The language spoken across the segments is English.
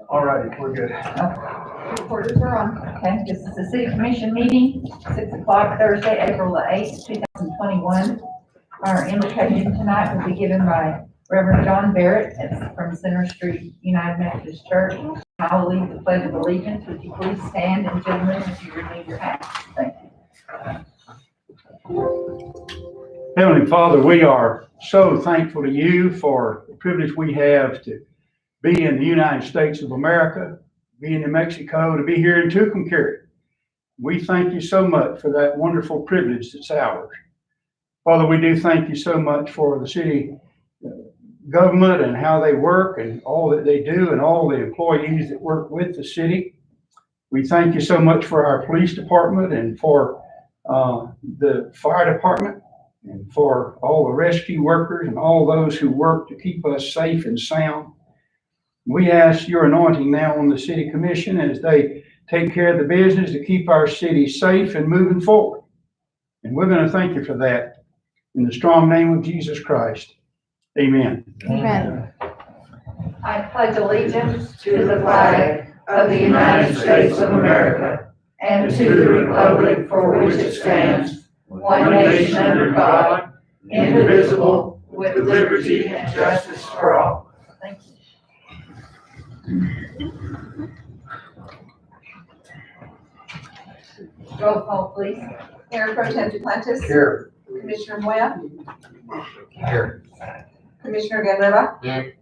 All righty, we're good. Reporters are on. Okay, this is the city commission meeting, 6 o'clock Thursday, April the 8th, 2021. Our invocation tonight will be given by Reverend John Barrett. It's from Center Street United Methodist Church. I will lead the pledge of allegiance. Would you please stand, and gentlemen, if you remove your hats. Thank you. Heavenly Father, we are so thankful to you for the privilege we have to be in the United States of America, be in New Mexico, to be here in Tucumcari. We thank you so much for that wonderful privilege that's ours. Father, we do thank you so much for the city government and how they work and all that they do and all the employees that work with the city. We thank you so much for our police department and for the fire department and for all the rescue workers and all those who work to keep us safe and sound. We ask your anointing now on the city commission as they take care of the business to keep our city safe and moving forward. And we're going to thank you for that in the strong name of Jesus Christ. Amen. Amen. I pledge allegiance to the flag of the United States of America and to the republic for which it stands, one nation under God, indivisible, with liberty and justice for all. Thank you. Roll call, please. Mayor Pro Tem Duplantis. Here. Commissioner Moya. Here. Commissioner Guerrera. Here.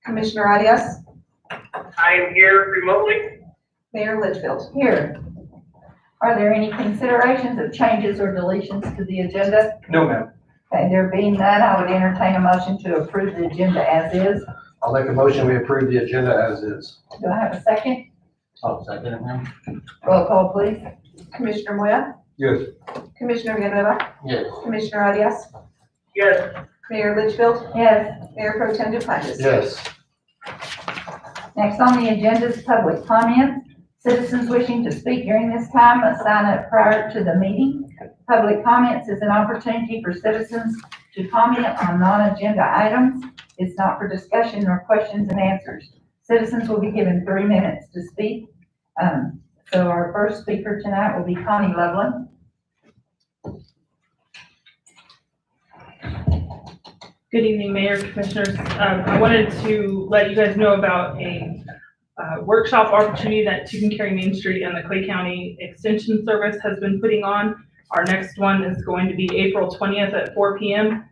Commissioner Arias. I am here remotely. Mayor Litchfield. Here. Are there any considerations of changes or deletions to the agenda? No, ma'am. Okay, there being none, I would entertain a motion to approve the agenda as is. I'll make a motion, we approve the agenda as is. Do I have a second? Oh, second, ma'am? Roll call, please. Commissioner Moya. Yes. Commissioner Guerrera. Yes. Commissioner Arias. Yes. Mayor Litchfield. Yes. Mayor Pro Tem Duplantis. Yes. Next on the agenda is public comment. Citizens wishing to speak during this time must sign up prior to the meeting. Public comments is an opportunity for citizens to comment on non-agenda items. It's not for discussion or questions and answers. Citizens will be given 3 minutes to speak. So our first speaker tonight will be Connie Loveland. Good evening, Mayor, Commissioners. I wanted to let you guys know about a workshop opportunity that Tucumcari Main Street and the Clay County Extension Service has been putting on. Our next one is going to be April 20th at 4 p.m.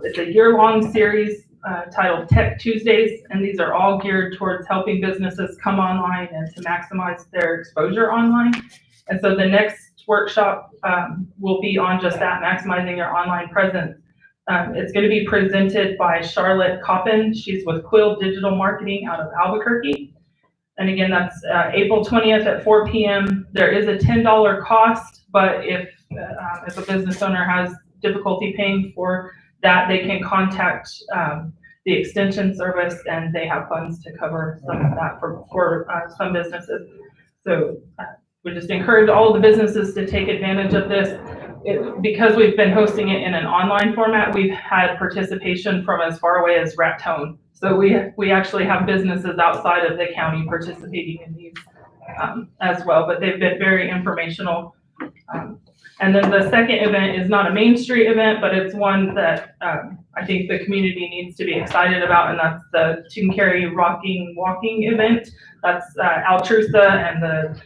It's a year-long series titled Tech Tuesdays, and these are all geared towards helping businesses come online and to maximize their exposure online. And so the next workshop will be on just that, maximizing your online presence. It's going to be presented by Charlotte Coppin. She's with Quill Digital Marketing out of Albuquerque. And again, that's April 20th at 4 p.m. There is a $10 cost, but if a business owner has difficulty paying for that, they can contact the extension service, and they have funds to cover some of that for some businesses. So we just encourage all the businesses to take advantage of this. Because we've been hosting it in an online format, we've had participation from as far away as Raton. So we actually have businesses outside of the county participating in these as well, but they've been very informational. And then the second event is not a Main Street event, but it's one that I think the community needs to be excited about, and that's the Tucumcari Rocking Walking event. That's Altrusa and the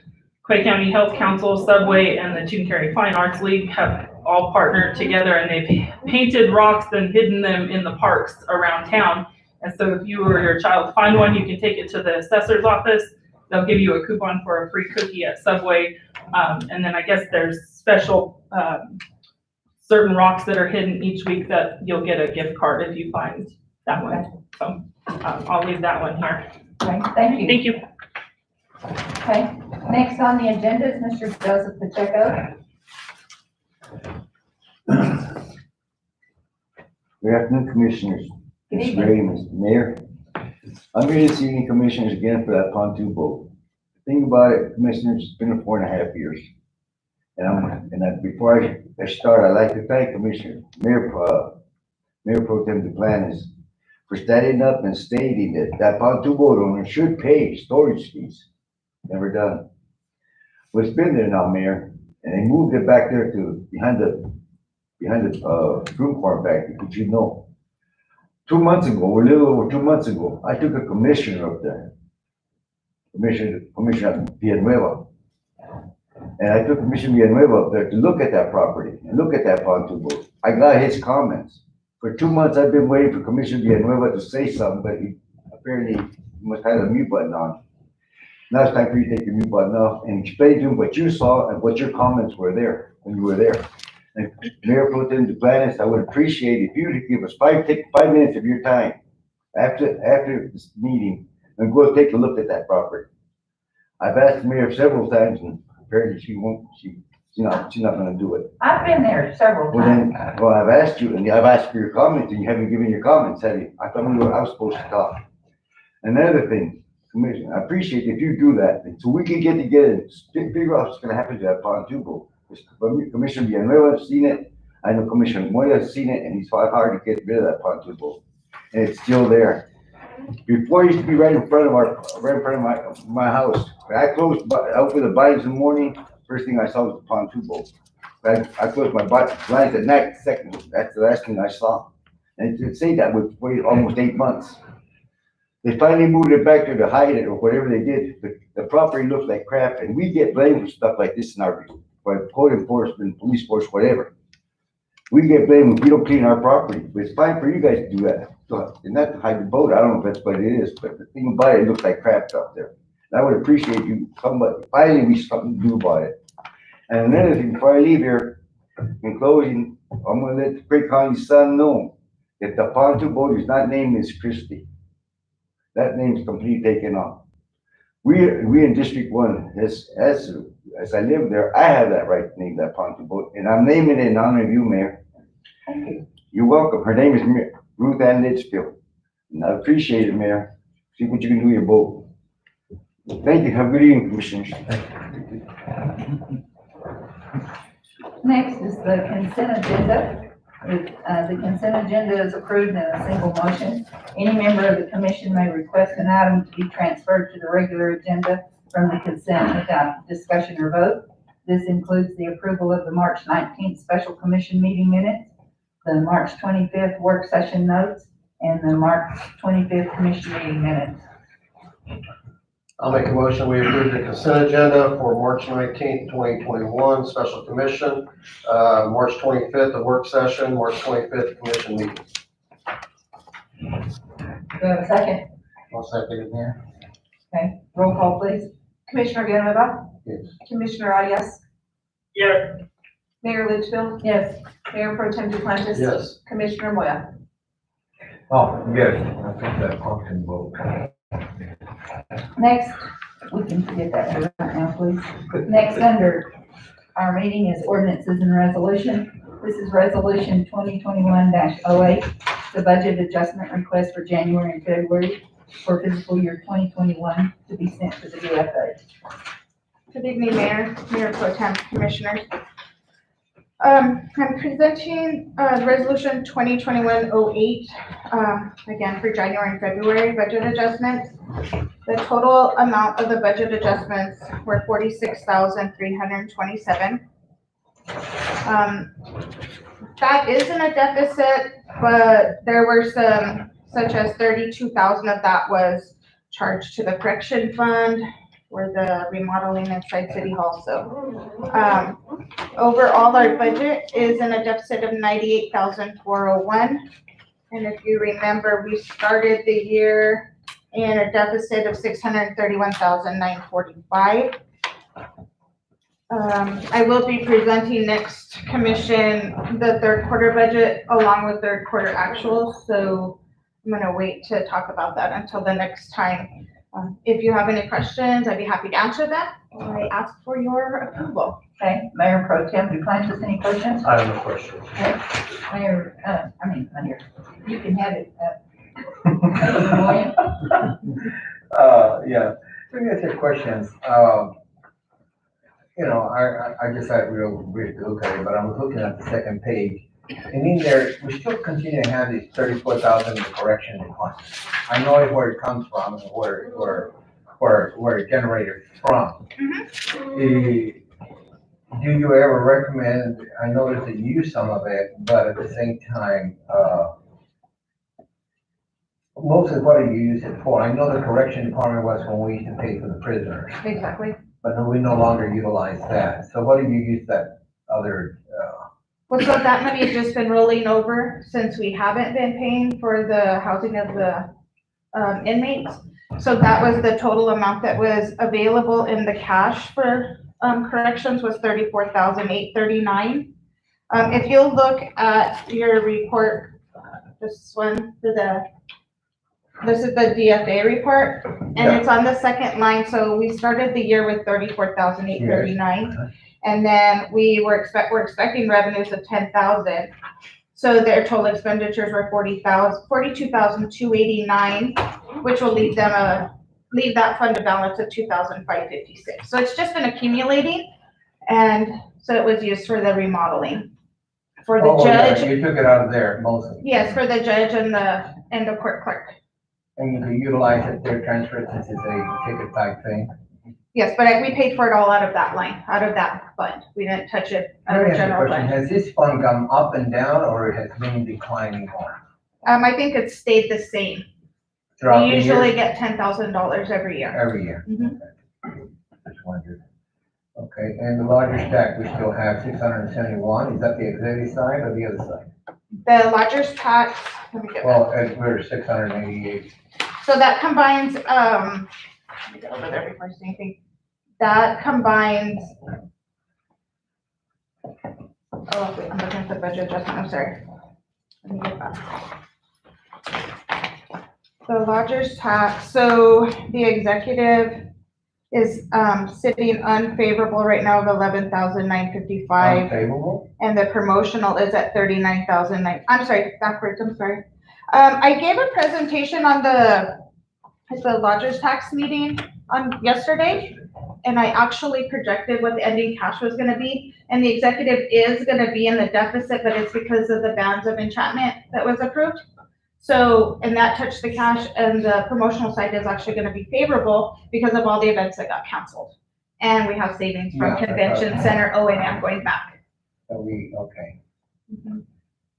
Clay County Health Council, Subway, and the Tucumcari Fine Arts League have all partnered together, and they've painted rocks and hidden them in the parks around town. And so if you or your child find one, you can take it to the assessor's office. They'll give you a coupon for a free cookie at Subway. And then I guess there's special certain rocks that are hidden each week that you'll get a gift card if you find that one. So I'll leave that one here. Okay, thank you. Thank you. Okay, next on the agenda is Mr. Joseph Pacheco. Good afternoon, Commissioners. Good Mr. evening. Gray, Mr. Mayor. I'm here this evening, Commissioners, again for that pontoon boat. Think about it, Commissioners, it's been 4.5 years. Before I start, I'd like to thank Commissioner Mayor Pro Tem Duplantis for standing up and stating that that pontoon boat owner should pay storage fees. Never done. Well, it's been there now, Mayor, and they moved it back there to behind the fruit farm back there, but you know. 2 months ago, or a little over 2 months ago, I took a commissioner up there. Commissioner Villanueva. And I took Commissioner Villanueva up there to look at that property and look at that pontoon boat. I got his comments. For 2 months, I've been waiting for Commissioner Villanueva to say something, but he apparently must have a mute button on. Now it's time for you to take your mute button off and explain to him what you saw and what your comments were there when you were there. And Mayor Pro Tem Duplantis, I would appreciate if you would give us take 5 minutes of your time after this meeting and go take a look at that property. I've asked the mayor several times and apparently she's not gonna do it. I've been there several Well times. then, well, I've asked you and I've asked for your comments and you haven't given your comments, have you? I thought I was supposed to talk. Another thing, Commissioner, I appreciate if you do that, so we can get together and figure out what's gonna happen to that pontoon boat. Commissioner Villanueva has seen it, I know Commissioner Moya has seen it, and he's fought hard to get rid of that pontoon boat. And it's still there. Before, it used to be right in front of my house. When I opened the blinds in the morning, first thing I saw was the pontoon boat. I closed my blinds at night, that's the last thing I saw. And to say that would wait almost 8 months. They finally moved it back there to hide it or whatever they did. The property looks like crap and we get blamed for stuff like this in our, by code enforcement, police force, whatever. We get blamed if we don't clean our property, but it's fine for you guys to do that. So, and not to hide the boat, I don't know if that's what it is, but the thing about it looks like crap up there. And I would appreciate you, finally we something to do about it. And another thing, before I leave here, in closing, I'm gonna let the Craig County Sun know that the pontoon boat is not named Miss Christie. That name's completely taken off. We in District 1, as I live there, I have that right to name that pontoon boat, and I'm naming it in honor of you, Mayor. Thank you. You're welcome. Her name is Ruth Ann Litchfield. And I appreciate it, Mayor. See what you can do with your boat. Thank you. Have a good evening, Commissioners. Next is the consent agenda. The consent agenda is approved in a single motion. Any member of the commission may request an item to be transferred to the regular agenda from the consent without discussion or vote. This includes the approval of the March 19th special commission meeting minutes, the March 25th work session notes, and the March 25th commission meeting minutes. I'll make a motion, we approve the consent agenda for March 19th, 2021, special commission, March 25th, the work session, March 25th, commission meeting. Do I have a second? I'll second it, Mayor. Okay, roll call please. Commissioner Villanueva? Yes. Commissioner Arias? Yes. Mayor Litchfield? Yes. Mayor Pro Tem Duplantis? Yes. Commissioner Moya? Oh, yes, I think that pontoon boat. Next, we can forget that right now, please. Next under our meeting is ordinances and resolution. This is resolution 2021-08, the budget adjustment request for January and February for fiscal year 2021 to be sent to the DFA. Good evening, Mayor, Mayor Pro Tem, Commissioners. I'm presenting Resolution 2021-08, again for January and February budget adjustments. The total amount of the budget adjustments were $46,327. That is in a deficit, but there were some, such as 32,000 of that was charged to the correction fund for the remodeling inside City Hall. So overall, our budget is in a deficit of 98,401. And if you remember, we started the year in a deficit of 631,945. I will be presenting next commission the third quarter budget along with third quarter actuals. So I'm gonna wait to talk about that until the next time. If you have any questions, I'd be happy to answer them. I ask for your approval. Okay, Mayor Pro Tem Duplantis, any questions? I have no questions. Mayor, Mayor, you can have it. Moya? Yeah, let me ask you questions. You know, I just had real brief to look at it, but I'm looking at the second page. And in there, we still continue to have these 34,000 in correction deposits. I know where it comes from, and where it generated from. Do you ever recommend, I noticed that you use some of it, but at the same time, mostly what do you use it for? I know the correction department was when we used to pay for the prisoners, Exactly. but we no longer utilize that. So what do you use that other, Well, so that money has just been rolling over since we haven't been paying for the housing of the inmates. So that was the total amount that was available in the cash for corrections was $34,839. If you'll look at your report, this one, this is the DFA report, and it's on the second line. So we started the year with $34,839. And then we're expecting revenues of 10,000. So their total expenditures were 42,289, which will leave that fund a balance of 2,556. So it's just been accumulating, and so it was used for the remodeling. For the yeah, judge, you took it out of there mostly. yes, for the judge and the court clerk. And you can utilize it, their transfer, since it's a ticket type thing. Yes, but we paid for it all out of that line, out of that fund. We didn't touch it out of the general fund. Has this fund gone up and down, or it has been declining more? I think it's stayed the same. Throughout the We year? usually get $10,000 every year. Every year? Mhm. Okay. Just wondered. Okay, and the larger stack, we still have 671. Is that the executive side or the other side? The lodger's tax, let me get that. Well, we're 688. So that combines, let me get over there before I say anything. That combines, oh, wait, I'm looking at the budget adjustment, I'm sorry. Let me get back. The lodger's tax, so the executive is, sitting unfavorable right now of 11,955. Unfavorable? And the promotional is at 39,009. I'm sorry, backwards, I'm sorry. I gave a presentation on the lodger's tax meeting on yesterday, and I actually projected what the ending cash was gonna be. And the executive is gonna be in the deficit, but it's because of the bans of enchantment that was approved. So, and that touched the cash, and the promotional side is actually gonna be favorable because of all the events that got canceled. And we have savings from Yeah, convention center, O&M going back. So okay. Mhm.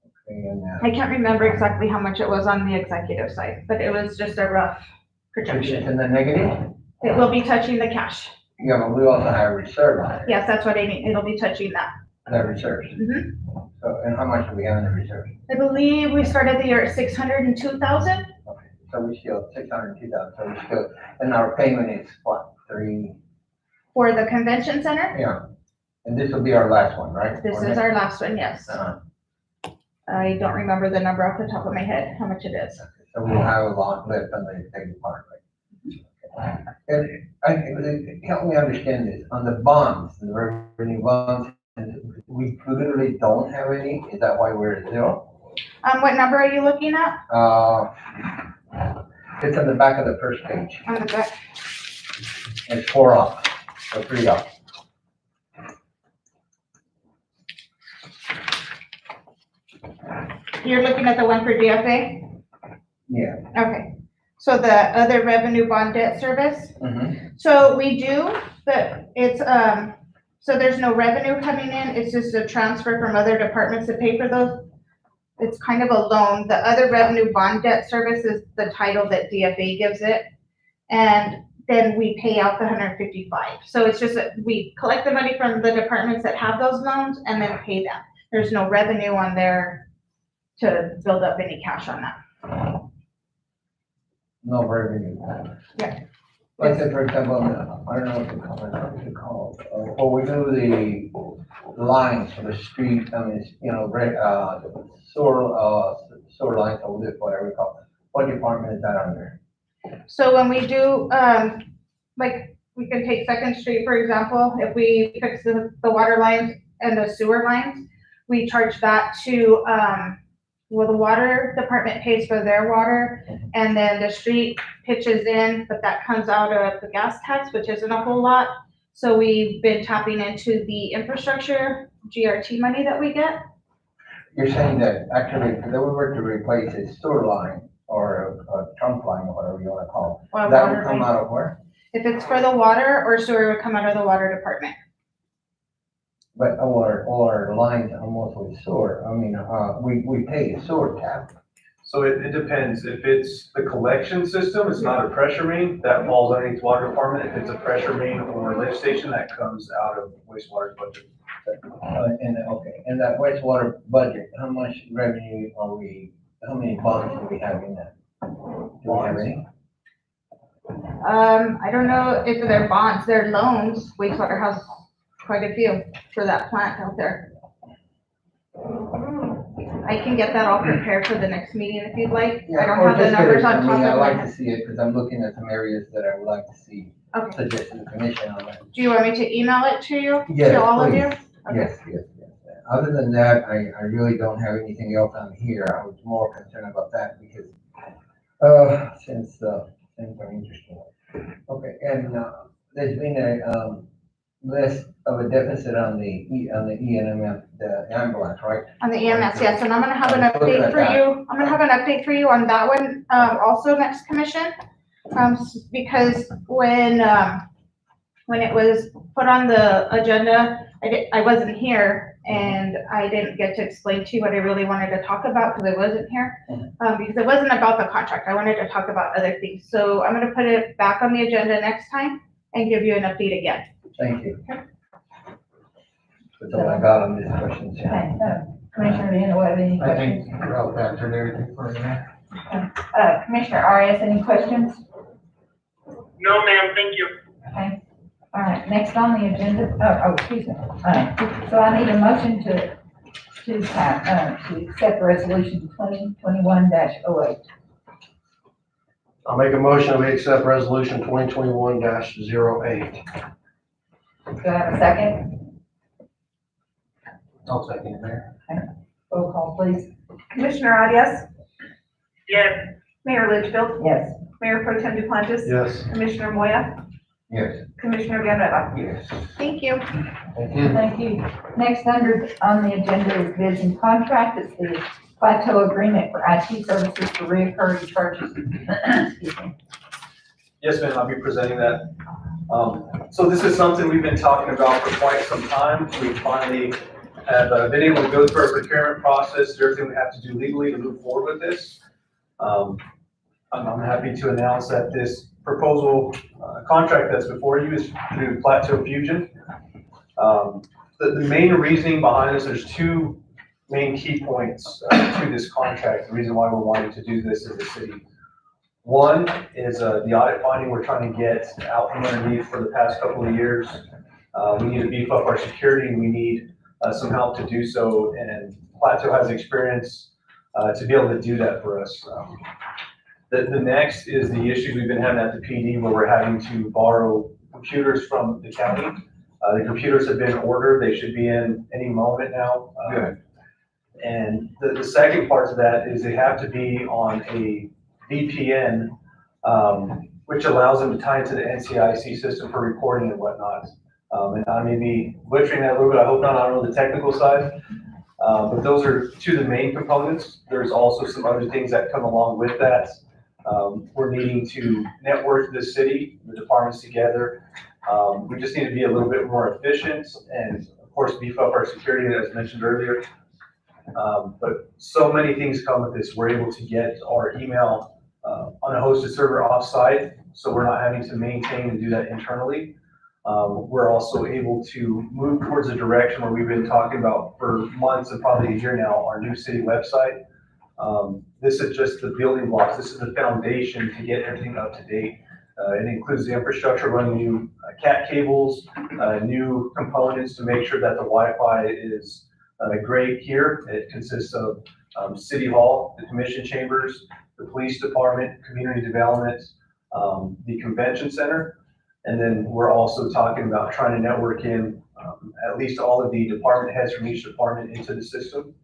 Okay, and I can't remember exactly how much it was on the executive side, but it was just a rough it's projection. in the negative? It will be touching the cash. Yeah, but we also have a reserve on it. Yes, that's what I mean. It'll be touching that. That reserve. Mhm. So, and how much do we have in the reserve? I believe we started the year at 602,000. Okay, so we still 602,000, so we still, and our payment is what, 3? For the convention center. Yeah, and this will be our last one, right? This Or is next? our last one, yes. Uh-huh. I don't remember the number off the top of my head, how much it is. So we'll have a lot left on the executive part, right? And help me understand this, on the bonds, the revenue bonds, we literally don't have any, is that why we're at 0? What number are you looking at It's on the back of the first page, on the back? it's 4 off, or 3 off. You're looking at the one for DFA? Yeah. Okay. So the other revenue bond debt service? Mm-hmm. So we do, but it's, so there's no revenue coming in, it's just a transfer from other departments to pay for those. It's kind of a loan. The other revenue bond debt service is the title that DFA gives it. And then we pay out the 155. So it's just that we collect the money from the departments that have those loans and then pay them. There's no revenue on there to build up any cash on that. No revenue. Yeah. Let's say, for example, I don't know what to call it, or we do the lines for the street, I mean, sewer lines, or whatever we call it. What department is that under? So when we do, like, we can take Second Street, for example, if we fix the water lines and the sewer lines, we charge that to, well, the water department pays for their water, and then the street pitches in, but that comes out of the gas tax, which isn't a whole lot. So we've been tapping into the infrastructure GRT money that we get. You're saying that actually, if they were to replace a sewer line or a trunk line, or whatever you wanna call Or it, that water would come main. out of where? If it's for the water or sewer, it would come out of the water department. But or lines almost with sewer, I mean, we pay a sewer tap. So it depends. If it's the collection system, it's not a pressure main, that falls underneath water department. If it's a pressure main or lift station, that comes out of wastewater budget. In that wastewater budget, how much revenue how many bonds do we have in that? Do we have any? I don't know if they're bonds, they're loans. Wastewater has quite a few for that plant out there. I can get that all prepared for the next meeting if you'd like. I don't Or have the just get it numbers to on me. top I of my like to head. see it, because I'm looking at some areas that I would like to see Okay. suggested the commission on that. Do you want me to email it to you? Yes, To all of please. you? Okay. Yes. Other than that, I really don't have anything else on here. I was more concerned about that because, since things are interesting. Okay, and, there's been a, list of a deficit on the ENMF, the ambulance, right? On the EMS, yes, and I'm gonna have an Look at update for that. you. I'm gonna have an update for you on that one, also next commission. Because when it was put on the agenda, I wasn't here and I didn't get to explain to you what I really wanted to talk about because I wasn't here. Because it wasn't about the contract. I wanted to talk about other things. So I'm gonna put it back on the agenda next time and give you an update again. Thank you. That's all I got on this question, Sharon. Okay, Commissioner Villanueva, any I think questions? Ralph answered everything for you. Commissioner Arias, any questions? No, ma'am, thank you. Okay, all right, next on the agenda, excuse me. So I need a motion to accept resolution 2021-08. I'll make a motion, we accept resolution 2021-08. Do I have a second? I'll second it, Mayor. Roll call, please. Commissioner Arias? Yes. Mayor Litchfield? Yes. Mayor Pro Tem Duplantis? Yes. Commissioner Moya? Yes. Commissioner Villanueva? Yes. Thank you. Thank you. Thank you. Next on the agenda is bids and contract. It's the Plateau Agreement for IT Services for Reoccurring Charges. Excuse me. Yes, ma'am, I'll be presenting that. So this is something we've been talking about for quite some time. We finally have been able to go through our procurement process, do everything we have to do legally to move forward with this. I'm happy to announce that this proposal contract that's before you is through Plateau Fusion. The main reasoning behind this, there's two main key points to this contract, the reason why we're wanting to do this as a city. One is the audit finding we're trying to get out from underneath for the past couple of years. We need to beef up our security and we need some help to do so, and Plateau has experience to be able to do that for us. The next is the issues we've been having at the PD where we're having to borrow computers from the county. The computers have been ordered, they should be in any moment now. Good. And the second part of that is they have to be on a VPN, which allows them to tie into the NCIC system for recording and whatnot. And I may be butchering that a little bit, I hope not, I don't know the technical side. But those are two of the main components. There's also some other things that come along with that. We're needing to network the city, the departments together. We just need to be a little bit more efficient and of course beef up our security as mentioned earlier. But so many things come with this. We're able to get our email on a hosted server offsite, so we're not having to maintain and do that internally. We're also able to move towards a direction where we've been talking about for months and probably a year now, our new city website. This is just the building blocks. This is the foundation to get everything up to date. It includes the infrastructure, running new CAT cables, new components to make sure that the Wi-Fi is great here. It consists of City Hall, the commission chambers, the police department, community development, the convention center. And then we're also talking about trying to network in at least all of the department heads from each department into the system.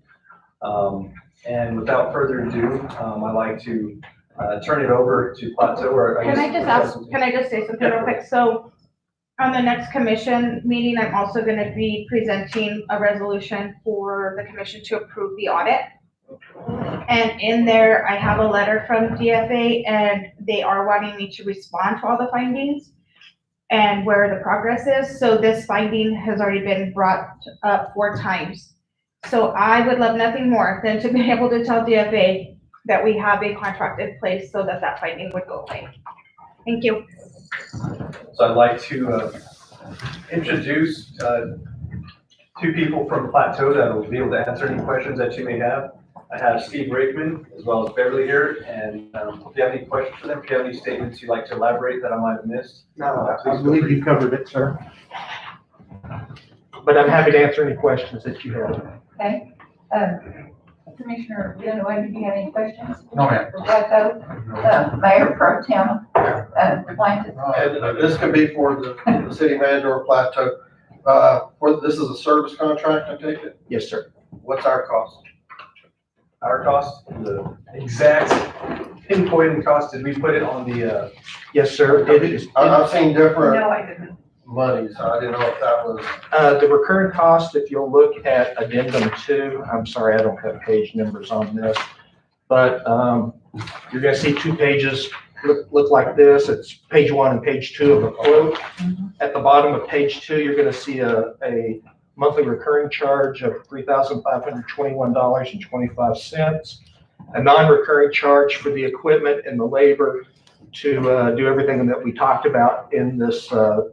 And without further ado, I'd like to turn it over to Plateau. Or Can I just say something real quick? So, On the next commission meeting, I'm also gonna be presenting a resolution for the commission to approve the audit. And in there, I have a letter from DFA, and they are wanting me to respond to all the findings and where the progress is. So this finding has already been brought up 4 times. So I would love nothing more than to be able to tell DFA that we have a contract in place so that that finding would go away. Thank you. So I'd like to introduce 2 people from Plateau that will be able to answer any questions that you may have. I have Steve Rickman as well as Beverly here, and if you have any questions for them, if you have any statements you'd like to elaborate that I might have missed. No, I believe you covered it, sir. But I'm happy to answer any questions that you have. Okay, Commissioner Dunaway, do you have any questions? No, ma'am. For Plateau, Mayor Pro Tem, Blanton. And this could be for the city manager or Plateau. This is a service contract, I take it? Yes, sir. What's our cost? Our cost, the exact pinpoint cost, did we put it on the, Yes, sir. It is, I've seen different No, I didn't. monies, so I didn't know if that was. the recurring cost, if you'll look at addendum 2, I'm sorry, I don't have page numbers on this, but, you're gonna see 2 pages look like this. It's page 1 and page 2 of a quote. At the bottom of page 2, you're gonna see a monthly recurring charge of $3,521.25, a non-recurring charge for the equipment and the labor to do everything that we talked about in this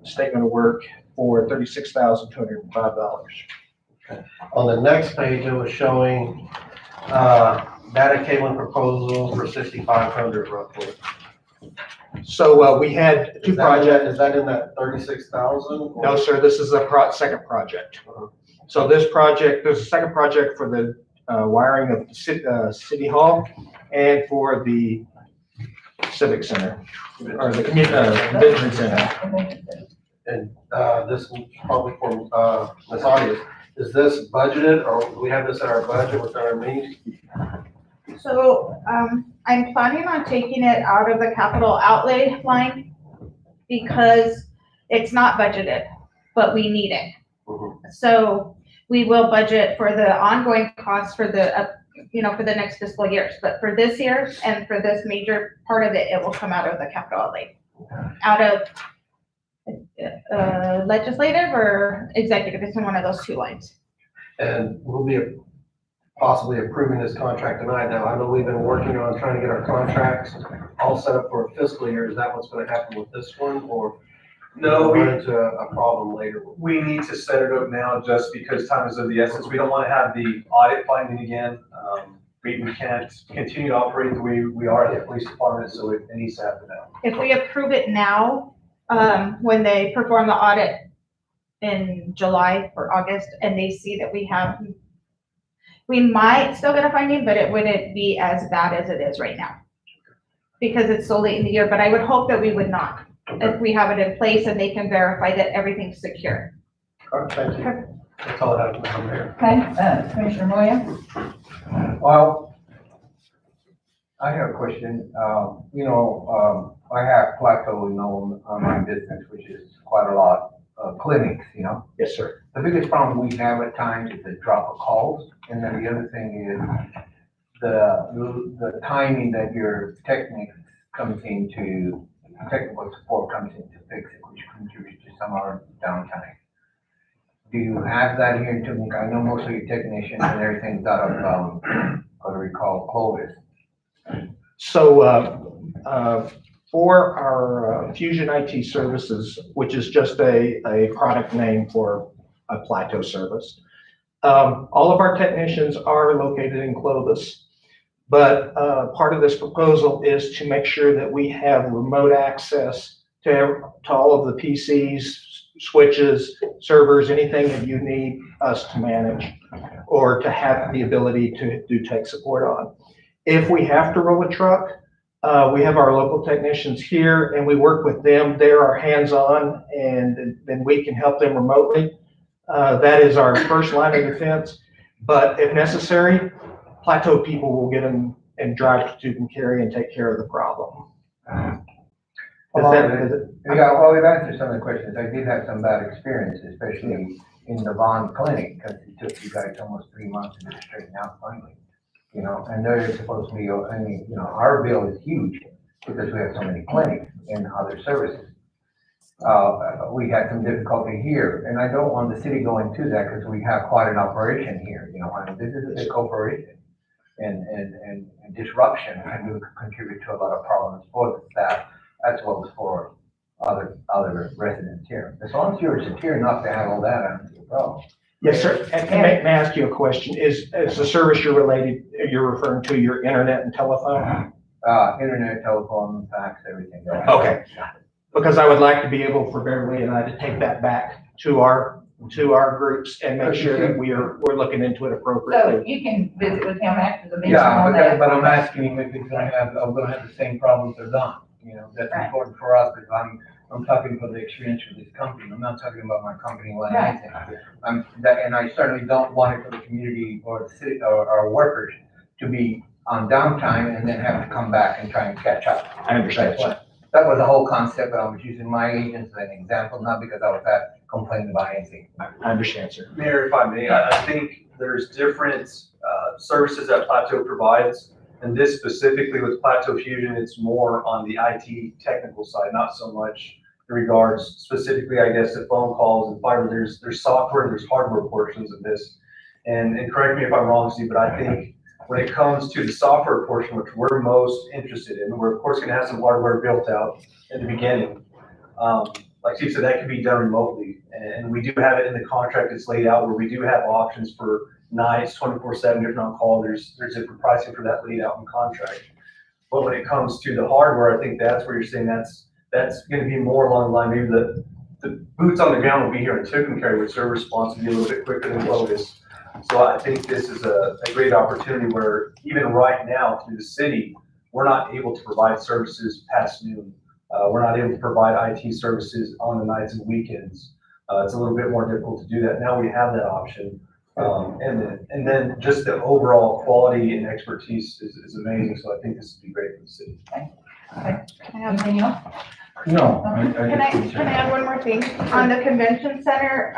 statement of work for $36,205. On the next page, it was showing, data cabling proposal for 6,500 roughly. So we had 2 projects. Is that in that 36,000? No, sir, this is a second project. So this project, there's a second project for the wiring of the City Hall and for the Civic Center, or the Convention Center. And, this is probably for, Ms. Audience. Is this budgeted, or do we have this in our budget with our means? So, I'm planning on taking it out of the capital outlay line because it's not budgeted, but we need it. So we will budget for the ongoing costs for the, for the next fiscal years. But for this year and for this major part of it, it will come out of the capital outlay. Out of legislative or executive, it's in one of those 2 lines. And we'll be possibly approving this contract tonight. Now, I know we've been working on trying to get our contracts all set up for a fiscal year. Is that what's gonna happen with this one, or? No, we'll run into a problem later? we need to set it up now just because time is of the essence. We don't want to have the audit finding again. We can't continue to operate the way we are at the police department, so it needs to happen now. If we approve it now, when they perform the audit in July or August and they see that we might still get a finding, but it wouldn't be as bad as it is right now. Because it's so late in the year, but I would hope that we would not, if we have it in place and they can verify that everything's secure. All right, thank you. That's all I have, Madam Mayor. Okay, Commissioner Moya? Well, I have a question. I have Plateau, on my business, which is quite a lot of clinics, Yes, sir. The biggest problem we have at times is the drop of calls. And then the other thing is the timing that your technical support comes in to fix it, which contributes to some of our downtime. Do you have that here in Tunica? I know most of your technicians and everything's out of, Clovis. So for our Fusion IT Services, which is just a product name for a Plateau service, all of our technicians are located in Clovis. But part of this proposal is to make sure that we have remote access to all of the PCs, switches, servers, anything that you need us to manage or to have the ability to do tech support on. If we have to roll a truck, we have our local technicians here and we work with them. They are hands-on and then we can help them remotely. That is our first line of defense. But if necessary, Plateau people will get them and drive to Tucumcari and take care of the problem. Yeah, well, we've answered some of the questions. I did have some bad experience, especially in the Vaughn clinic, because it took you guys almost 3 months to get it straightened out finally. You know, and they're supposed to be, I mean, you know, our bill is huge because we have so many clinics and other services. We had some difficulty here, and I don't want the city going to that because we have quite an operation here, you know, and this is a big corporation. And disruption can contribute to a lot of problems for the staff as well as for other residents here. As long as you're secure enough to handle that, I don't see a problem. Yes, sir. And may I ask you a question? Is the service you're referring to your internet and telephone? Internet, telephone, fax, everything. Okay. Because I would like to be able for Beverly and I to take that back to our groups and make sure that we're looking into it So appropriately. you can visit with him after the meeting Yeah, on that. but I'm asking him if he's gonna have, I'm gonna have the same problems they're done. You know, that's Right. important for us, because I'm talking for the experience of this company. I'm not talking about my company or Right. anything. And I certainly don't want it for the community or the city or our workers to be on downtime and then have to come back and try and catch up. I understand. That was the whole concept, but I was using my agents as an example, not because I was complaining about anything. I understand, sir. Mayor, if I may, I think there's different services that Plateau provides. And this specifically with Plateau Fusion, it's more on the IT technical side, not so much in regards specifically, I guess, to phone calls and fiber. There's software and there's hardware portions of this. And correct me if I'm wrong, Steve, but I think when it comes to the software portion, which we're most interested in, we're of course gonna have some hardware built out in the beginning. Like Steve said, that can be done remotely. And we do have it in the contract, it's laid out where we do have options for nights, 24/7, different on call. There's different pricing for that laid out in contract. But when it comes to the hardware, I think that's where you're saying that's gonna be more along the line, maybe the boots on the ground will be here in Tucumcari with service response will be a little bit quicker than Lotus. So I think this is a great opportunity where even right now through the city, we're not able to provide services past noon. We're not able to provide IT services on the nights and weekends. It's a little bit more difficult to do that. Now we have that option. And then just the overall quality and expertise is amazing. So I think this would be great for the city. Anything else? No. Can I add one more thing? On the convention center,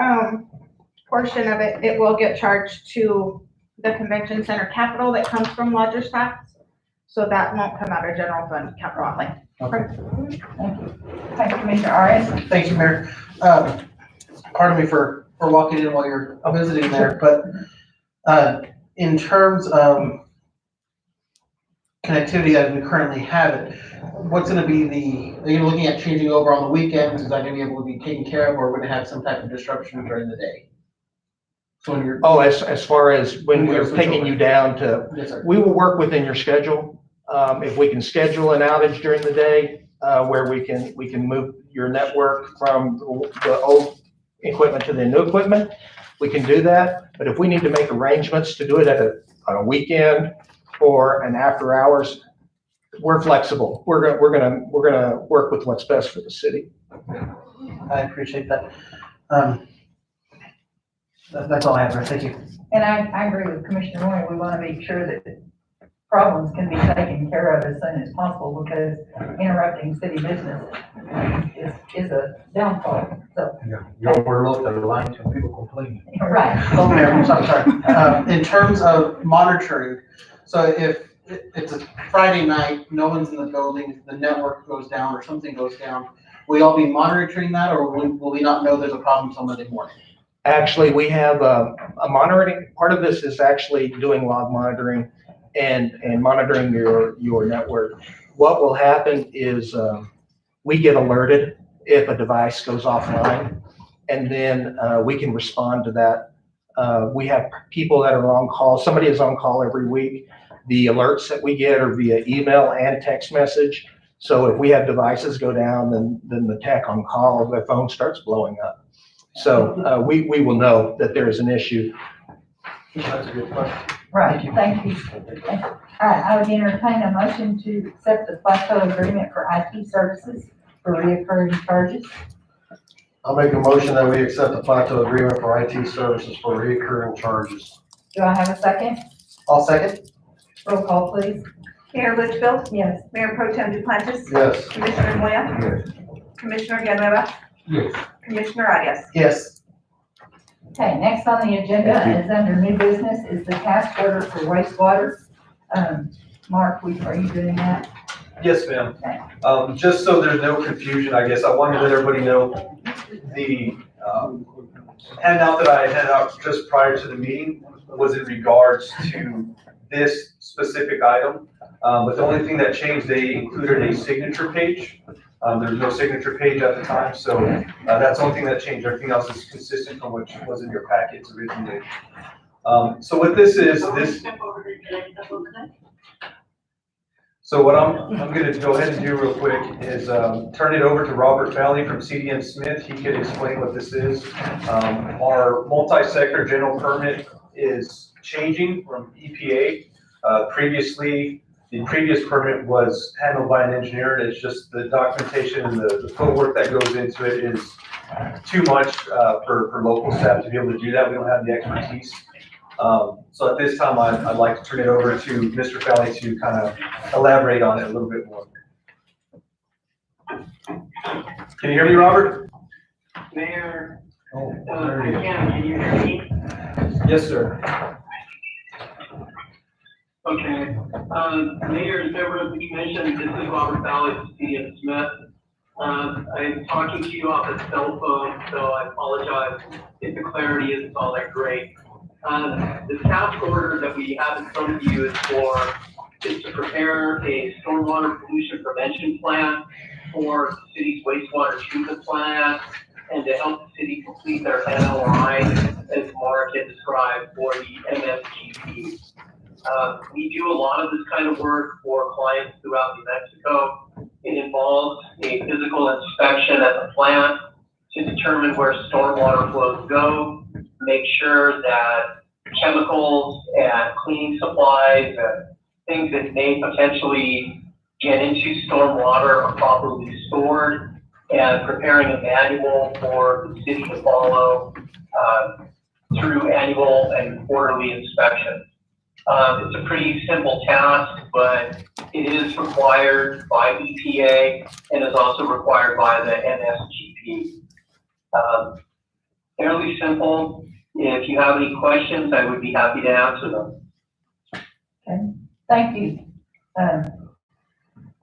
portion of it, it will get charged to the convention center capital that comes from lodger's tax. So that won't come out of general fund capital outlay. Thank you. Thank you, Commissioner Arias. Thank you, Mayor. Pardon me for walking in while you're visiting there, but in terms of connectivity as we currently have it, what's gonna be are you looking at changing over on the weekends? Is that gonna be able to be taken care of, or we're gonna have some type of disruption during the day? So when you're. Oh, as far as when we're taking you down to, Yes, sir. we will work within your schedule. If we can schedule an outage during the day, where we can move your network from the old equipment to the new equipment, we can do that. But if we need to make arrangements to do it on a weekend or an after hours, we're flexible. We're gonna work with what's best for the city. I appreciate that. That's all I have, thank you. And I agree with Commissioner Roy. We want to make sure that problems can be taken care of as soon as possible, because interrupting city business is a downfall. So, You overlooked the line to people complaining. right. Oh, Mayor, I'm sorry. In terms of monitoring, so if it's a Friday night, no one's in the building, the network goes down or something goes down, will y'all be monitoring that, or will we not know there's a problem until Monday morning? Actually, we have a monitoring, part of this is actually doing log monitoring and monitoring your network. What will happen is we get alerted if a device goes offline, and then we can respond to that. We have people that are on call. Somebody is on call every week. The alerts that we get are via email and text message. So if we have devices go down, then the tech on call, their phone starts blowing up. So we will know that there is an issue. That's a good question. Right, thank you. All right, I would entertain a motion to accept the Plateau agreement for IT services for reoccurring charges. I'll make a motion that we accept the Plateau agreement for IT services for recurring charges. Do I have a second? All second? Roll call, please. Mayor Litchfield, Yes. Mayor Pro Tem Duplantis, Yes. Commissioner Moya, Yes. Commissioner Ganueva, Yes. Commissioner Arias. Yes. Okay, next on the agenda Thank is under new business is the task order for wastewater. Mark, are you doing that? Yes, ma'am. Okay. Just so there's no confusion, I guess, I want to let everybody know, the handout that I handed out just prior to the meeting was in regards to this specific item. But the only thing that changed, they included a signature page. There was no signature page at the time, so that's the only thing that changed. Everything else is consistent from what was in your packets originally. So what this is, so what I'm gonna go ahead and do real quick is turn it over to Robert Valley from CDM Smith. He could explain what this is. Our multi-sector general permit is changing from EPA. Previously, the previous permit was handled by an engineer. It's just the documentation and the footwork that goes into it is too much for local staff to be able to do that. We don't have the expertise. So at this time, I'd like to turn it over to Mr. Valley to kind of elaborate on it a little bit more. Can you hear me, Robert? Mayor, Oh, I can you hear me? Yes, sir. Okay, Mayor, as members, you mentioned, this is Robert Valley, CDM Smith. I'm talking to you off a cell phone, so I apologize if the clarity isn't all that great. The task order that we have in front of you is to prepare a stormwater pollution prevention plan for the city's wastewater treatment plant and to help the city complete their NOI, as Mark had described, for the MSGP. We do a lot of this kind of work for clients throughout New Mexico. It involves a physical inspection at the plant to determine where stormwater flows go, make sure that chemicals and cleaning supplies and things that may potentially get into stormwater are properly stored, and preparing a manual for the city to follow through annual and quarterly inspections. It's a pretty simple task, but it is required by EPA and is also required by the MSGP. Fairly simple. If you have any questions, I would be happy to answer them. Okay, thank you.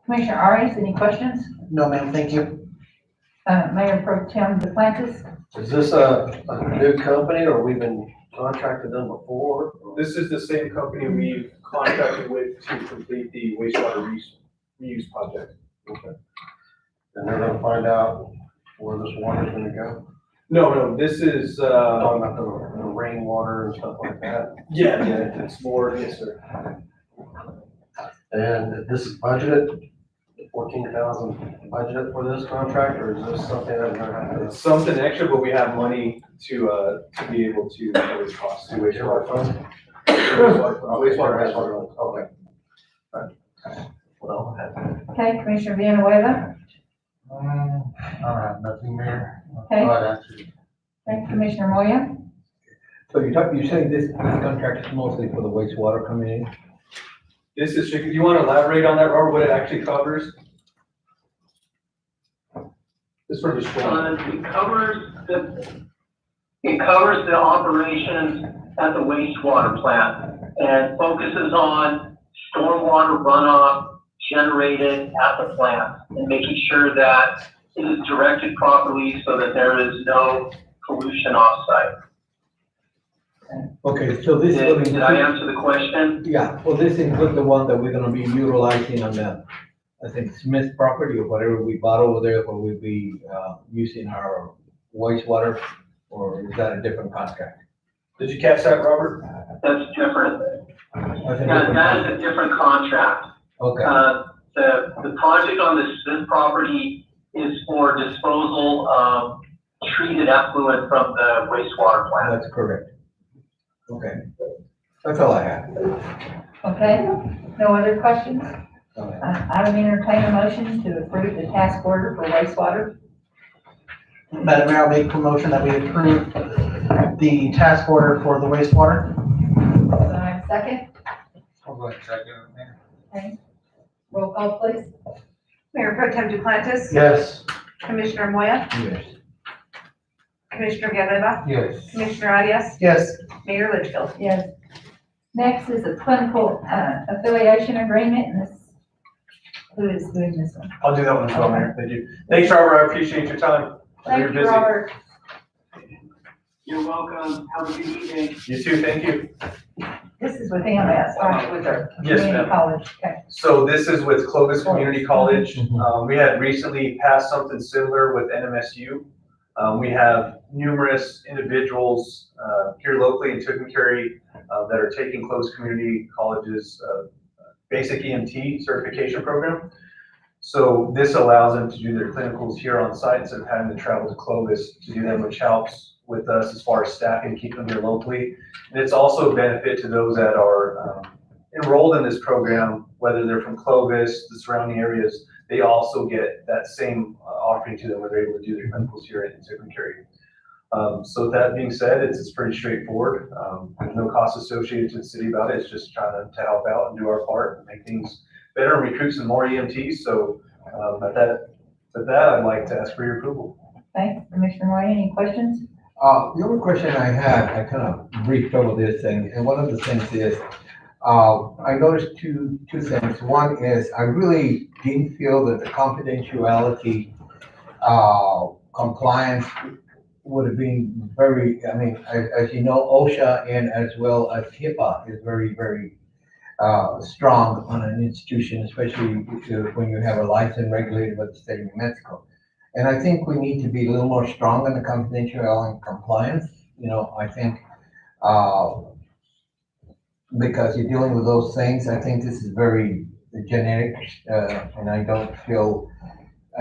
Commissioner Arias, any questions? No, ma'am, thank you. Mayor Pro Tem Duplantis? Is this a new company or we've been contracted them before? This is the same company we've contracted with to complete the wastewater reuse project. Okay. And they're gonna find out where this water's gonna go? No, this is, Talking about the rainwater and stuff like that. yeah, it's more, yes, sir. And this is budgeted, 14,000 budgeted for this contract, or is this something that we're gonna have to? It's something extra, but we have money to be able to cover the cost to wastewater fund. Wastewater, okay. Well, Okay, Commissioner Villanueva? All right, nothing there. Okay. All right, answer. Okay, Commissioner Moya? So you're saying this contract is mostly for the wastewater coming in? This is, do you want to elaborate on that, Robert, what it actually covers? This sort of storm. It covers the operations at the wastewater plant and focuses on stormwater runoff generated at the plant and making sure that it is directed properly so that there is no pollution offsite. Okay, so this will Did I include, answer the question? yeah, well, this includes the one that we're gonna be utilizing on the, I think, Smith property or whatever we bought over there, where we'll be, using our wastewater, or is that a different contract? Did you catch that, Robert? That's different. That's a That different that is a different contract. Okay, The project on the Smith property is for disposal of treated effluent from the wastewater plant. that's correct. Okay, that's all I have. Okay, no other questions? Okay. I would entertain a motion to approve the task order for wastewater. Madam Mayor, I'll make a motion that we approve the task order for the wastewater. Do I have a second? I'll go ahead and second it, Mayor. Okay, Roll call, please. Mayor Pro Tem Duplantis. Yes. Commissioner Moya, Yes. Commissioner Galva, Yes. Commissioner Arias, Yes. Mayor Litchfield. Yes. Next is a clinical, affiliation agreement, and this, who is doing this one? I'll do that one as well, Mayor. Thank you. Thanks, Robert. I appreciate your time. I know you're Thank you, busy. Robert. You're welcome. Have a good evening. You too. Thank you. This is with EMS, right, with our Yes, community ma'am. college, okay. So this is with Clovis Community College. We had recently passed something similar with NMSU. We have numerous individuals here locally in Tucumcari that are taking Clovis Community College's basic EMT certification program. So this allows them to do their clinicals here on site instead of having to travel to Clovis to do them, which helps with us as far as staffing, keeping them here locally. And it's also a benefit to those that are enrolled in this program, whether they're from Clovis, the surrounding areas, they also get that same offering to them where they're able to do their clinicals here in Tucumcari. So with that being said, it's pretty straightforward. There's no cost associated to the city about it. It's just trying to help out and do our part and make things better and recruit some more EMTs. So with that, I'd like to ask for your approval. Thanks, Commissioner White, any questions? The only question I had, I kind of briefed over this thing, and one of the things is, I noticed two things. One is I really didn't feel that the confidentiality, compliance would have been very, I mean, as you know, OSHA and as well as HIPAA is very, very, strong on an institution, especially when you have a license regulated by the state of New Mexico. And I think we need to be a little more strong on the confidentiality and compliance. You know, I think, because you're dealing with those things, I think this is very generic, and I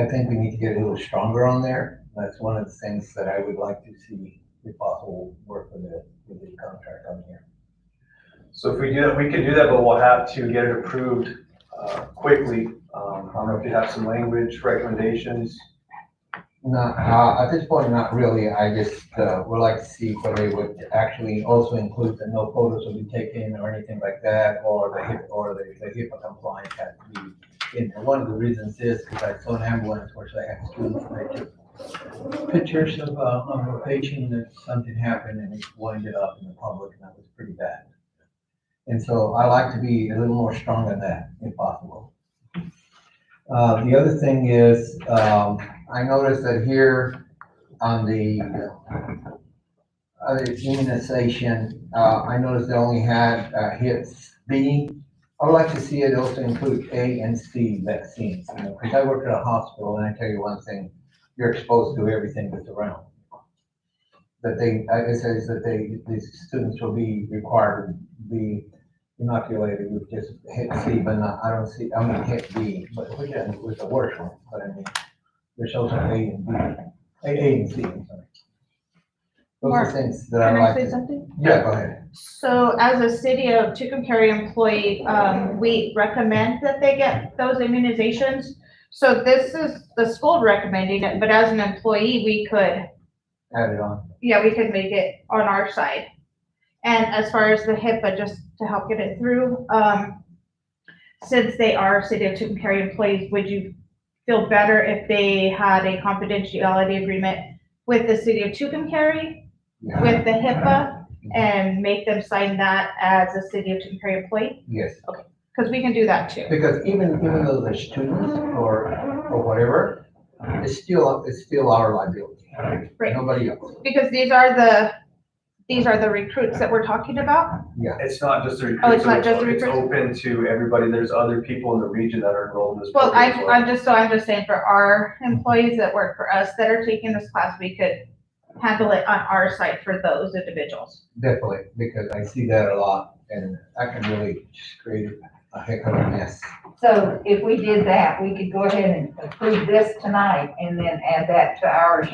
think we need to get a little stronger on there. That's one of the things that I would like to see, if possible, work with the contract on here. So if we do that, we can do that, but we'll have to get it approved quickly. I don't know if you have some language recommendations. Not, at this point, not really. I just, would like to see whether they would actually also include that no photos will be taken or anything like that, or the HIPAA compliance has to be in there. One of the reasons is because I saw an ambulance where they had students, they took pictures of a patient that something happened and it winded up in the public, and that was pretty bad. And so I like to be a little more strong on that if possible. The other thing is, I noticed that here on the immunization, I noticed they only had hits B. I would like to see it also include A and C vaccines, you know, because I work at a hospital and I tell you one thing, you're exposed to everything that's around. That it says that these students will be required to be inoculated with just hit C, but not, I don't see, I mean, hit B, but which was the worst one, but I mean, there's also A and B, A and C, I'm sorry. Those are Mark, things that I Can I like say to. something? Yeah, go ahead. So as a city of Tucumcari employee, we recommend that they get those immunizations. So this is the school recommending it, but as an employee, we could, Add it on. yeah, we could make it on our side. And as far as the HIPAA, just to help get it through, since they are city of Tucumcari employees, would you feel better if they had a confidentiality agreement with the city of Tucumcari, Yeah. with the HIPAA, and make them sign that as a city of Tucumcari employee? Yes, Because we can do that too. because even though they're students or whatever, it's still our liability. Right. Nobody else. Because these are the recruits that we're talking about. It's not just the recruits. Oh, it's not just the It's recruits? open to everybody. There's other people in the region that are enrolled in this Well, program as well. I'm just saying for our employees that work for us that are taking this class, we could handle it on our side for those individuals. Definitely, because I see that a lot and that can really just create a heck of a mess. So if we did that, we could go ahead and approve this tonight and then add that to our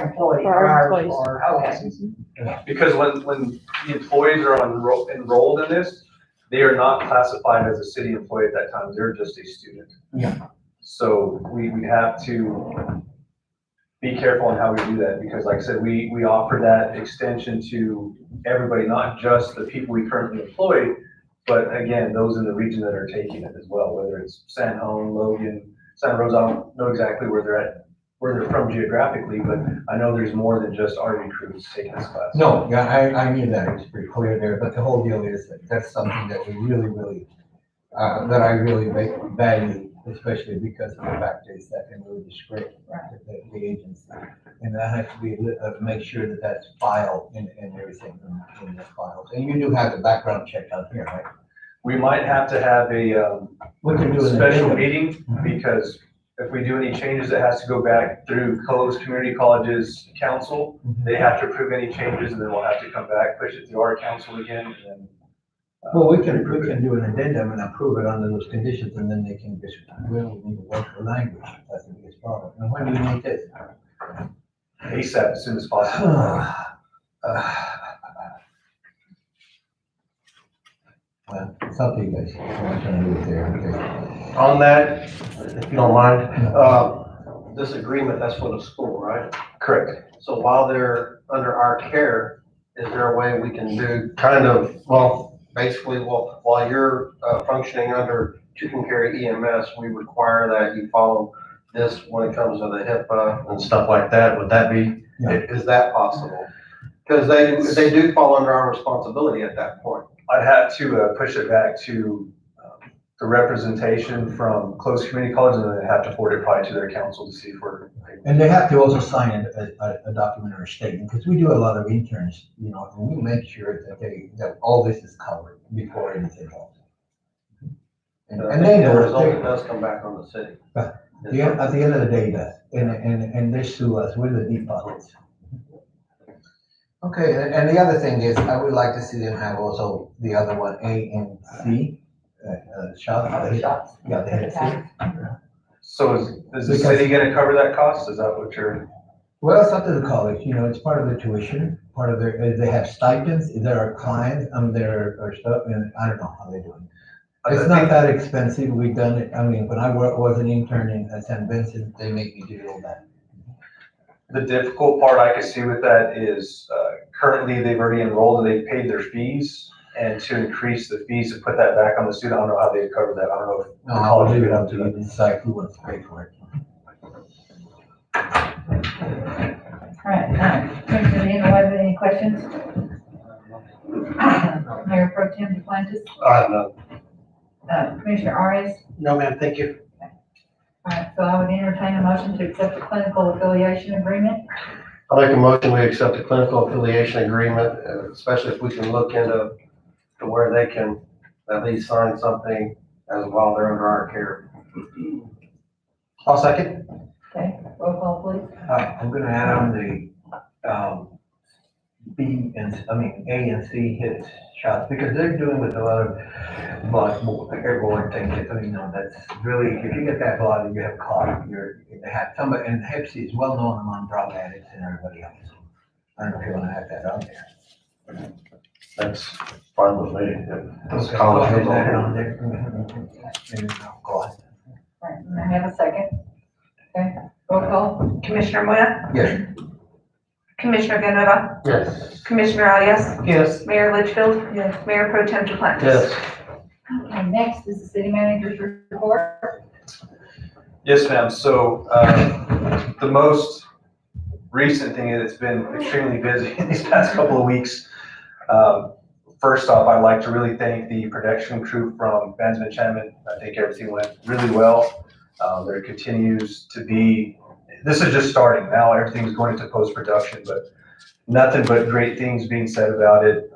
employees. For our employees. Okay. Because when the employees are enrolled in this, they are not classified as a city employee at that time. They're just a student. Yeah. So we have to be careful on how we do that, because like I said, we offer that extension to everybody, not just the people we currently employ, But again, those in the region that are taking it as well, whether it's San Juan, Logan, Santa Rosa, I don't know exactly where they're at, where they're from geographically, but I know there's more than just RV crews taking this class. No, yeah, I knew that, it was pretty clear there, but the whole deal is that that's something that we really, that I really value, especially because of the fact is that can really describe the agency. And that has to be, make sure that that's filed and everything in the files. And you do have the background check out here, right? We might have to have a, We can do an special addendum. meeting, because if we do any changes, it has to go back through Clovis Community College's council. They have to approve any changes, and then we'll have to come back, push it through our council again, and then. Well, we can do an addendum and approve it under those conditions, and then they can just, we'll need to work the language, that's the biggest problem. And when do we need this? ASAP as soon as possible. Well, it's up to you guys. I'm trying to do it there, okay. On that, if you don't mind, this agreement, that's for the school, right? Correct. So while they're under our care, is there a way we can do kind of, well, basically, well, while you're functioning under Tucumcari EMS, we require that you follow this when it comes to the HIPAA and stuff like that. Would that be, is that possible? Because they do fall under our responsibility at that point. I'd have to push it back to the representation from Clovis Community College, and then I'd have to forward it probably to their council to see if we're. And they have to also sign a document or a statement, because we do a lot of interns, you know, and we make sure that all this is covered before anything else. And they the know, result does come back on the city. at the end of the day, it does, and they sue us with the deposits. Okay, and the other thing is, I would like to see them have also the other one, A and C, shots. Yeah, they had C. So is the city gonna cover that cost? Is that what you're? Well, it's up to the college, you know, it's part of the tuition, part of their, they have stipends, there are clients, there are stuff, and I don't know how they're doing. It's not that expensive, we've done it, I mean, when I was an intern in St. Vincent, they make me do all that. The difficult part I could see with that is, currently they've already enrolled and they've paid their fees. And to increase the fees and put that back on the student, I don't know how they cover that. I don't know if the No, I'll college leave would it have up to to. you to decide who wants to pay for it. All right, Commissioner Innovative, any questions? Mayor Pro Tem Duplantis, No. Commissioner Arias? No, ma'am, thank you. All right, so I would entertain a motion to accept the clinical affiliation agreement. I'll make a motion, we accept the clinical affiliation agreement, especially if we can look into to where they can at least sign something as while they're under our care. I'll second. Okay, roll call please. I'm gonna add on the, B and, A and C hit shots, because they're doing with a lot of blood, airborne things, I mean, that's really, if you get that blood and you have cough, they have somebody, and Hep C is well known among drug addicts and everybody else. I don't know if you wanna add that on there. That's fine with me. That's Okay, common go ahead and sense. add it on there. Maybe I'll go on. All right, and I have a second. Okay, roll call. Commissioner Moya? Yes. Commissioner Ganova? Yes. Commissioner Arias? Yes. Mayor Litchfield? Yes. Mayor Pro Tem Duplantis? Yes. Okay, next is the city manager's report. Yes, ma'am. So, the most recent thing is it's been extremely busy in these past couple of weeks. First off, I'd like to really thank the production crew from Bands of Enchantment. I think everything went really well. There continues to be, this is just starting now, everything's going into post-production, but nothing but great things being said about it.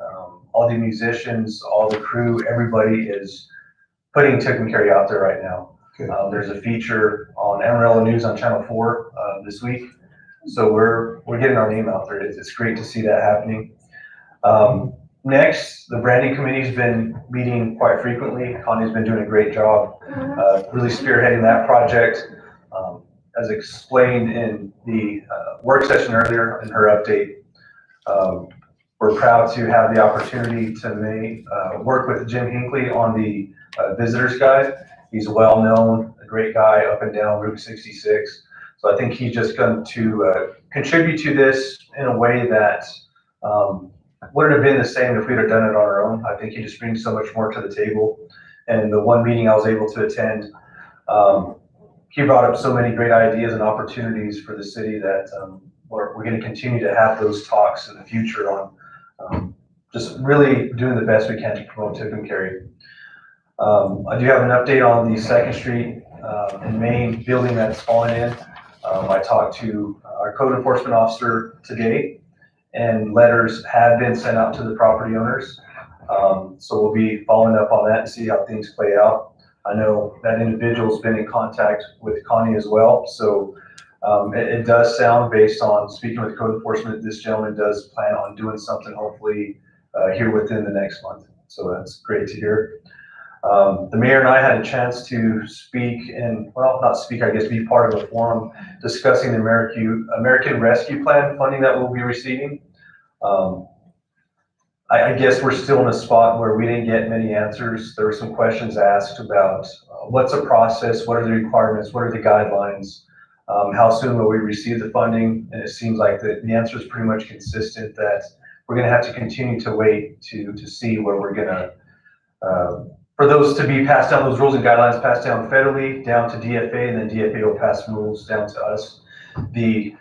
All the musicians, all the crew, everybody is putting Tucumcari out there right now. There's a feature on Amarillo News on Channel 4 this week. So we're getting our name out there. It's great to see that happening. Next, the branding committee's been meeting quite frequently. Connie's been doing a great job, really spearheading that project. As explained in the work session earlier in her update, we're proud to have the opportunity to work with Jim Hinckley on the visitor's guide. He's well known, a great guy up and down Route 66. So I think he's just going to contribute to this in a way that wouldn't have been the same if we'd have done it on our own. I think he just brings so much more to the table. And the one meeting I was able to attend, he brought up so many great ideas and opportunities for the city that we're going to continue to have those talks in the future on just really doing the best we can to promote tip and carry. I do have an update on the 2nd Street and Main building that's fallen in. I talked to our code enforcement officer today, and letters have been sent out to the property owners. So we'll be following up on that and see how things play out. I know that individual's been in contact with Connie as well. So it does sound, based on speaking with code enforcement, this gentleman does plan on doing something hopefully here within the next month. So that's great to hear. The mayor and I had a chance to speak and, well, not speak, I guess, be part of a forum discussing the American Rescue Plan funding that we'll be receiving. I guess we're still in a spot where we didn't get many answers. There were some questions asked about what's a process, what are the requirements, what are the guidelines, how soon will we receive the funding? And it seems like the answer is pretty much consistent, that we're going to have to continue to wait to see where we're going to, for those to be passed down, those rules and guidelines passed down federally, down to DFA, and then DFA will pass rules down to us. The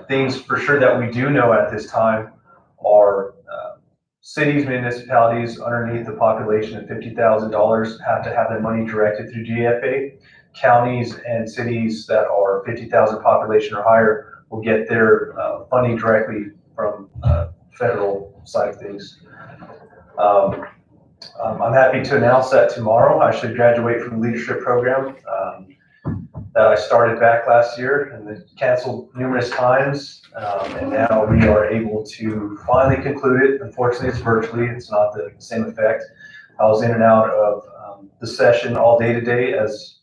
things for sure that we do know at this time are cities, municipalities underneath the population of $50,000 have to have their money directed through DFA. Counties and cities that are 50,000 population or higher will get their funding directly from federal side of things. I'm happy to announce that tomorrow I should graduate from the leadership program that I started back last year and then canceled numerous times. And now we are able to finally conclude it. Unfortunately, it's virtually, it's not the same effect. I was in and out of the session all day today, as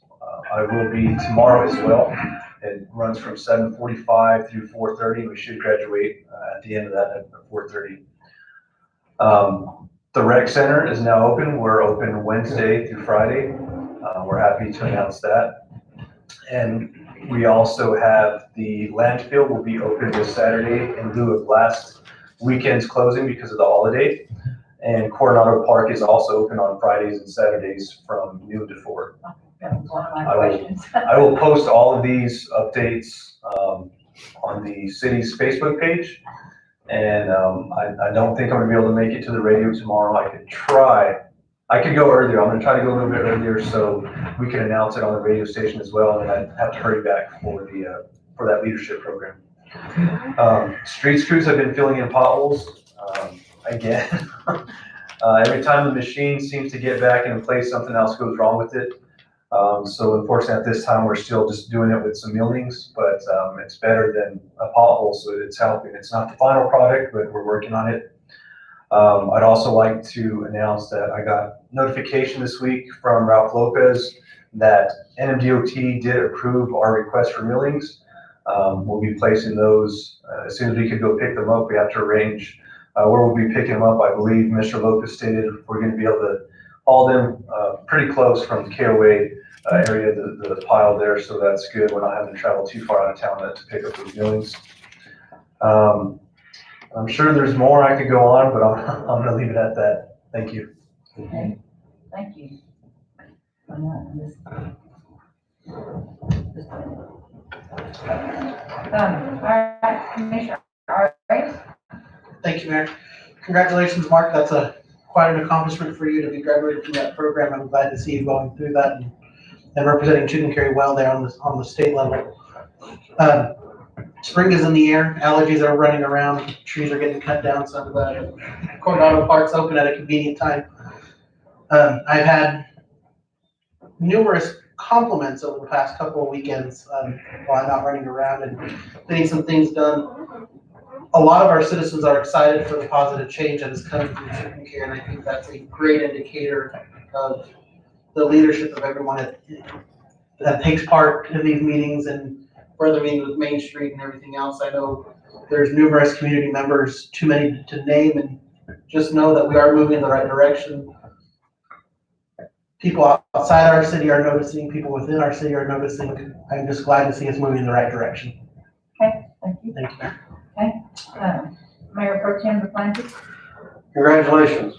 I will be tomorrow as well. It runs from 7:45 through 4:30. We should graduate at the end of that at 4:30. The rec center is now open. We're open Wednesday through Friday. We're happy to announce that. And we also have the landfill will be open this Saturday in lieu of last weekend's closing because of the holiday. And Coronado Park is also open on Fridays and Saturdays from noon to 4. That was one of my questions. I will post all of these updates on the city's Facebook page. And I don't think I'm gonna be able to make it to the radio tomorrow. I could try. I could go earlier. I'm gonna try to go a little bit earlier so we can announce it on the radio station as well. And I'd have to hurry back for that leadership program. Street crews have been filling in potholes again. Every time the machine seems to get back in place, something else goes wrong with it. So unfortunately at this time, we're still just doing it with some millings, but it's better than a pothole, so it's helping. It's not the final product, but we're working on it. I'd also like to announce that I got notification this week from Ralph Lopez that NMDOT did approve our request for millings. We'll be placing those as soon as we can go pick them up. We have to arrange where we'll be picking them up. I believe Mr. Lopez stated we're going to be able to haul them pretty close from the KOA area, the pile there, so that's good. We're not having to travel too far out of town to pick up those millings. I'm sure there's more I could go on, but I'm going to leave it at that. Thank you. Okay, thank you. All right, Commissioner, all right. Thank you, Mayor. Congratulations, Mark. That's quite an accomplishment for you to be graduated from that program. I'm glad to see you going through that and representing Tucumcari well there on the state level. Spring is in the air. Allergies are running around. Trees are getting cut down. So Coronado Park's open at a convenient time. I've had numerous compliments over the past couple of weekends while I'm out running around and getting some things done. A lot of our citizens are excited for the positive change that is coming from Tucumcari, and I think that's a great indicator of the leadership of everyone that takes part in these meetings and further meetings with Main Street and everything else. I know there's numerous community members, too many to name, and just know that we are moving in the right direction. People outside our city are noticing, people within our city are noticing. I'm just glad to see us moving in the right direction. Okay, thank you. Thank you, Mayor. Okay, Mayor Pro Tem DePlantis. Congratulations.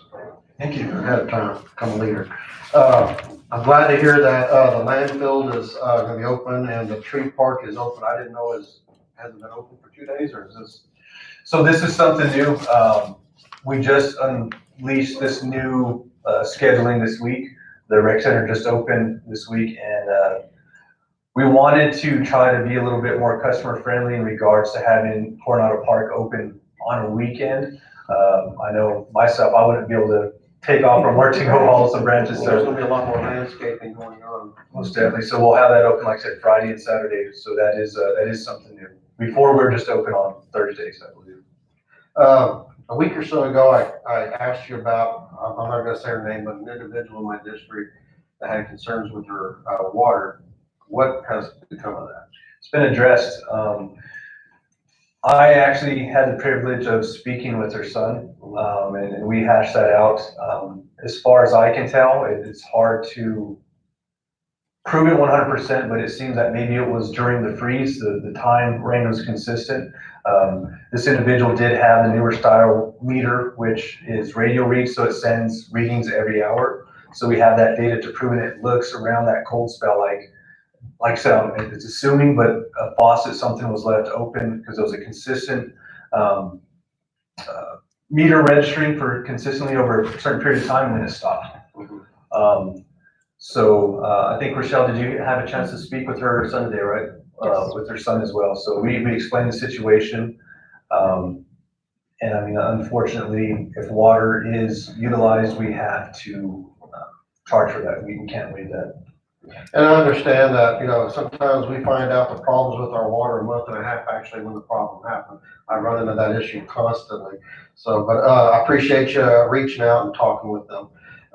Thank you. Ahead of time, become a leader. I'm glad to hear that, the landfill is, gonna be open and the tree park is open. I didn't know hasn't been open for 2 days, or is this? So this is something new. We just unleashed this new scheduling this week. The rec center just opened this week, and we wanted to try to be a little bit more customer friendly in regards to having Coronado Park open on a weekend. I know myself, I wouldn't be able to take off from work to go haul some branches, There's so gonna be a lot more landscaping going on. most definitely. So we'll have that open, like I said, Friday and Saturday. So that is something new. Before we were just open on Thursdays, I believe. A week or so ago, I asked you about, I'm not gonna say her name, but an individual in my district that had concerns with her, water. What has become of that? It's been addressed. I actually had the privilege of speaking with her son, and we hashed that out. As far as I can tell, it's hard to prove it 100%, but it seems that maybe it was during the freeze, the time range was consistent. This individual did have the newer style meter, which is radio read, so it sends readings every hour. So we have that data to prove it. It looks around that cold spell like I said, it's assuming, but a faucet, something was left open because it was a consistent meter registering for consistently over a certain period of time, and then it stopped. So I think, Rochelle, did you have a chance to speak with her son today, right? Yes. With her son as well. So we explained the situation. And I mean, unfortunately, if water is utilized, we have to charge for that. We can't waive that. And I understand that, sometimes we find out the problems with our water a month and a half actually when the problem happened. I run into that issue constantly. So, but I appreciate you reaching out and talking with them.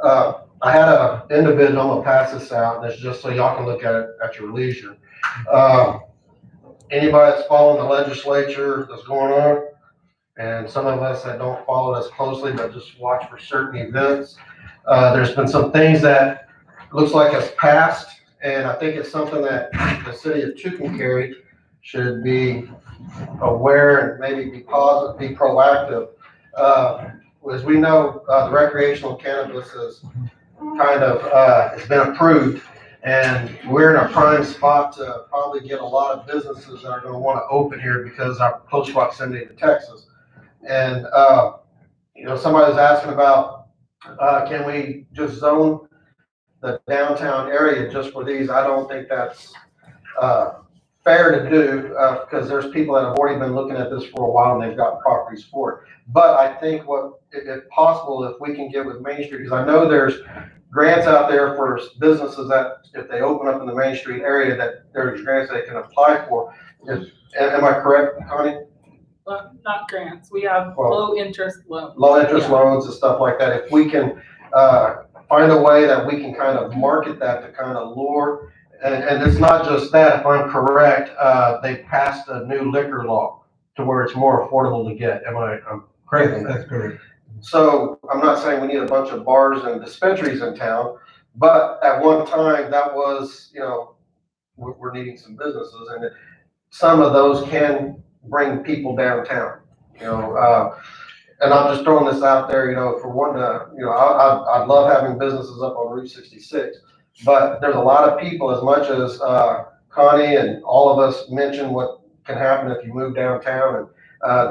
I had an individual, I'm gonna pass this out, and it's just so y'all can look at it at your leisure. Anybody that's following the legislature that's going on, and some of us that don't follow it as closely, but just watch for certain events, there's been some things that looks like has passed, and I think it's something that the city of Tucumcari should be aware and maybe be positive, be proactive. As we know, the recreational cannabis is it's been approved, and we're in a prime spot to probably get a lot of businesses that are gonna wanna open here because our close proximity to Texas. And, somebody was asking about, can we just zone the downtown area just for these? I don't think that's fair to do, because there's people that have already been looking at this for a while and they've got properties for it. But I think if possible, if we can get with Main Street, because I know there's grants out there for businesses that if they open up in the Main Street area, that there's grants they can apply for. Am I correct, Connie? Not grants, we have Well, low interest loans. Low interest Yeah. loans and stuff like that. If we can find a way that we can kind of market that to kind of lure, and it's not just that, if I'm correct, they passed a new liquor law to where it's more affordable to get. I'm correct in that? That's correct. So I'm not saying we need a bunch of bars and dispensaries in town, but at one time that was, we're needing some businesses, and some of those can bring people downtown, and I'm just throwing this out there, for one to, I love having businesses up on Route 66, but there's a lot of people, as much as Connie and all of us mentioned what can happen if you move downtown and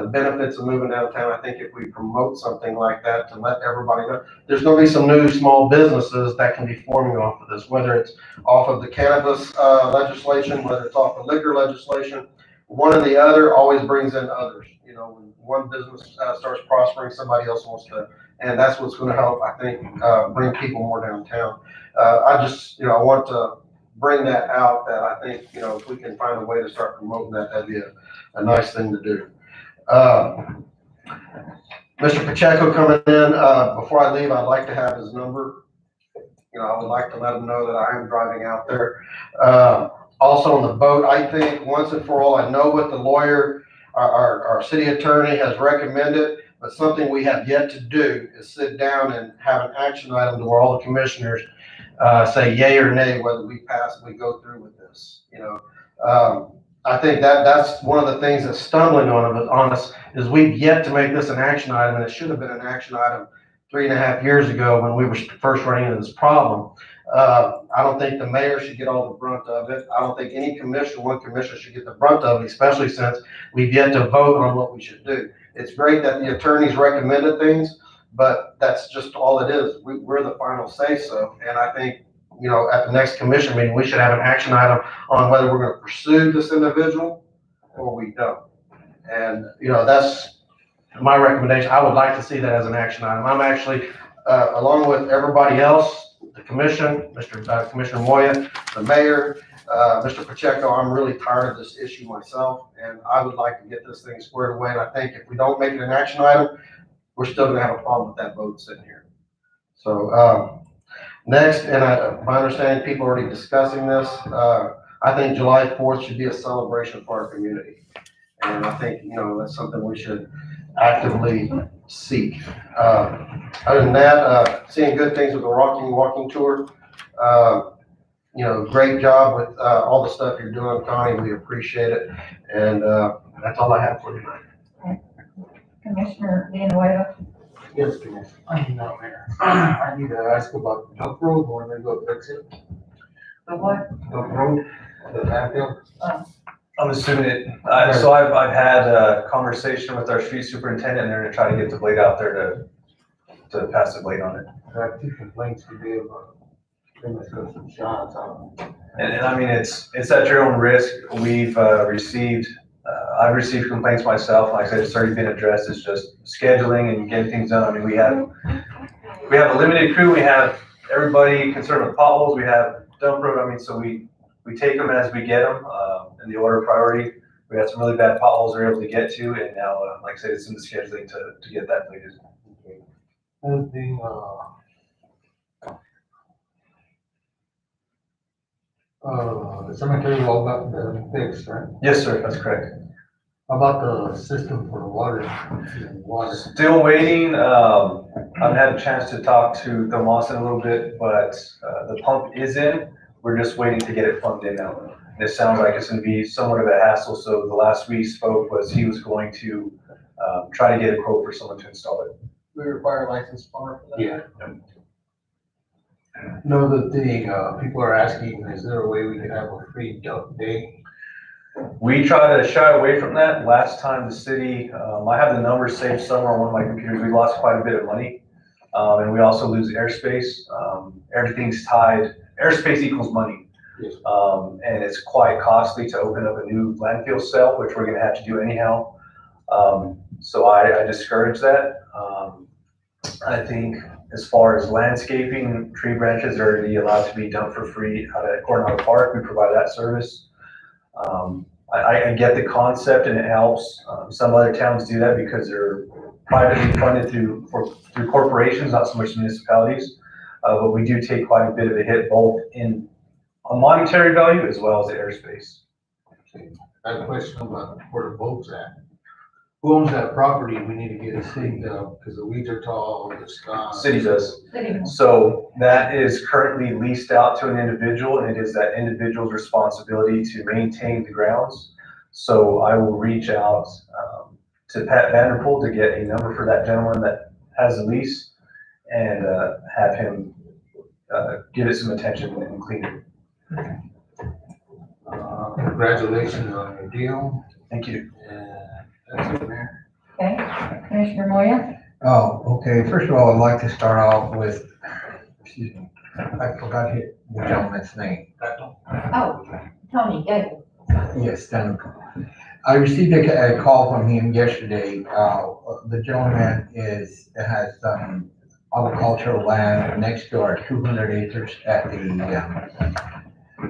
the benefits of moving downtown. I think if we promote something like that to let everybody know, there's gonna be some new small businesses that can be forming off of this, whether it's off of the cannabis legislation, whether it's off the liquor legislation. One or the other always brings in others. When one business starts prospering, somebody else wants to, and that's what's gonna help, I think, bring people more downtown. I want to bring that out, that I think, if we can find a way to start promoting that, that'd be a nice thing to do. Mr. Pacheco coming in, before I leave, I'd like to have his number. I would like to let him know that I am driving out there. Also on the boat, I think once and for all, I know what the lawyer, our city attorney has recommended, but something we have yet to do is sit down and have an action item to where all the commissioners say yay or nay whether we go through with this. I think that's one of the things that's stumbling on us, is we've yet to make this an action item, and it should have been an action item 3.5 years ago when we were first running into this problem. I don't think the mayor should get all the brunt of it. I don't think any one commissioner should get the brunt of it, especially since we've yet to vote on what we should do. It's great that the attorneys recommended things, but that's just all it is. We're the final say so, and I think, you know, at the next commission meeting, we should have an action item on whether we're gonna pursue this individual or we don't. And, you know, that's my recommendation. I would like to see that as an action item. I'm actually, along with everybody else, the commission, Commissioner Moya, the mayor, Mr. Pacheco, I'm really tired of this issue myself, and I would like to get this thing squared away. And I think if we don't make it an action item, we're still gonna have a problem with that vote sitting here. So, next, and my understanding, people are already discussing this, I think July 4th should be a celebration for our community. And I think, you know, that's something we should actively seek. Other than that, seeing good things with the walking tour. You know, great job with all the stuff you're doing, Connie. We appreciate it. And that's all I have for tonight. Commissioner Villanueva. Yes, Commissioner. Mayor. I need to ask about the Dump Road, or then go fix it. The what? Dump Road, the landfill. I'm assuming it, so I've had a conversation with our street superintendent, and they're gonna try to get the blade out there to pass the blade on it. I have 2 complaints today about, they must go some shots on. And I mean, it's at your own risk. We've received, I've received complaints myself. Like I said, it's already been addressed. It's just scheduling and getting things done. I mean, we have a limited crew. We have everybody concerned with potholes. We have dump road. I mean, so we take them as we get them in the order of priority. We had some really bad potholes we were able to get to, and now, like I said, it's in the scheduling to get that completed. Another thing, the cemetery wall got fixed, right? Yes, sir, that's correct. How about the system for the water? Still waiting. I've had a chance to talk to Bill Mawson a little bit, but the pump is in. We're just waiting to get it plumbed in now. And it sounds like it's gonna be somewhat of a hassle. So the last we spoke was he was going to try to get a quote for someone to install it. We require a licensed plumber for that? Yeah. Another thing, people are asking, is there a way we could have a free dump day? We try to shy away from that. Last time the city, I have the numbers saved somewhere on one of my computers. We lost quite a bit of money. And we also lose airspace. Everything's tied. Airspace equals money. Yes. And it's quite costly to open up a new landfill cell, which we're gonna have to do anyhow. So I discourage that. I think as far as landscaping, tree branches are already allowed to be dumped for free out at Coronado Park. We provide that service. I get the concept and it helps. Some other towns do that because they're privately funded through corporations, not so much municipalities. But we do take quite a bit of a hit, both in a monetary value as well as the airspace. I have a question about where the boat's at. Who owns that property? We need to get it cleaned up because the weeds are tall, the sky. City does. City. So that is currently leased out to an individual, and it is that individual's responsibility to maintain the grounds. So I will reach out to Pat Vanderpool to get a number for that gentleman that has the lease and have him give it some attention and clean it. Congratulations on your deal. Thank you. That's it, Mayor. Okay, Commissioner Moya. Oh, okay. First of all, I'd like to start off with, excuse me, I forgot the gentleman's name. Oh, Tony Gable. Yes, then I received a call from him yesterday. The gentleman has agricultural land next to our 200 acres at the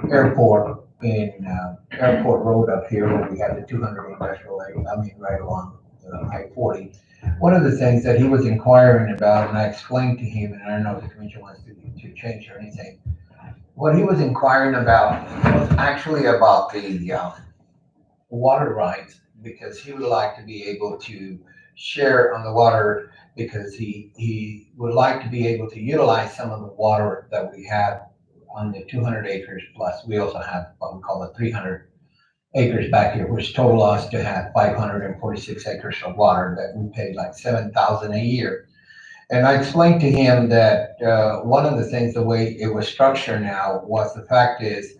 airport in Airport Road up here where we have the 200 industrial area, right along I-40. One of the things that he was inquiring about, and I explained to him, and I don't know if the commission wants to change or anything, what he was inquiring about was actually about the water rights, because he would like to be able to share on the water, because he would like to be able to utilize some of the water that we have on the 200 acres, plus we also have what we call the 300 acres back here, which total us to have 546 acres of water that we pay like 7,000 a year. And I explained to him that one of the things, the way it was structured now, was the fact is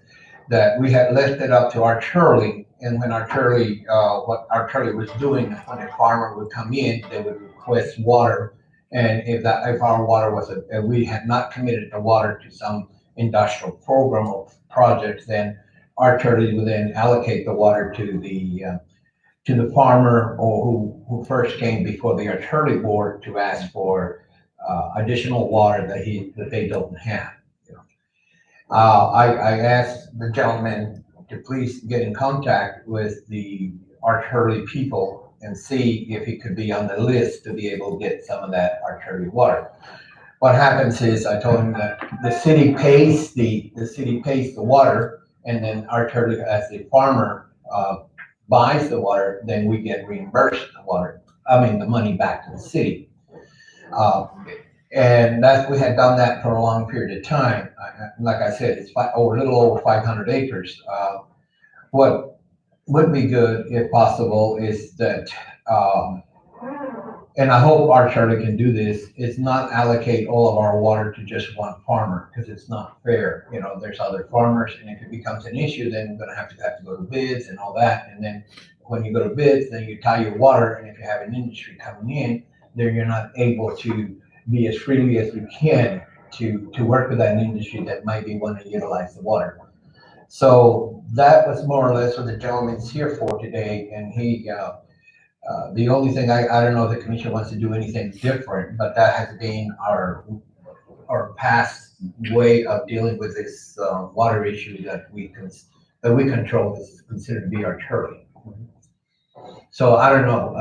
that we had left it up to Arturley, and when Arturley, what Arturley was doing, when a farmer would come in, they would request water. And if our water was, we had not committed the water to some industrial program or project, then Arturley would then allocate the water to the farmer or who first came before the Arturley board to ask for additional water that they don't have. I asked the gentleman to please get in contact with the Arturley people and see if he could be on the list to be able to get some of that Arturley water. What happens is, I told him that the city pays the water, and then Arturley, as the farmer, buys the water, then we get reimbursed the money back to the city. And we had done that for a long period of time. Like I said, it's a little over 500 acres. What would be good, if possible, is that, and I hope Arturley can do this, is not allocate all of our water to just one farmer, because it's not fair. There's other farmers, and if it becomes an issue, then we're gonna have to go to bids and all that. And then when you go to bids, then you tie your water, and if you have an industry coming in, then you're not able to be as freely as you can to work with that industry that might be wanting to utilize the water. So that was more or less what the gentleman's here for today, and he, the only thing, I don't know if the commission wants to do anything different, but that has been our past way of dealing with this water issue that we control. This is considered to be Arturley. So I don't know,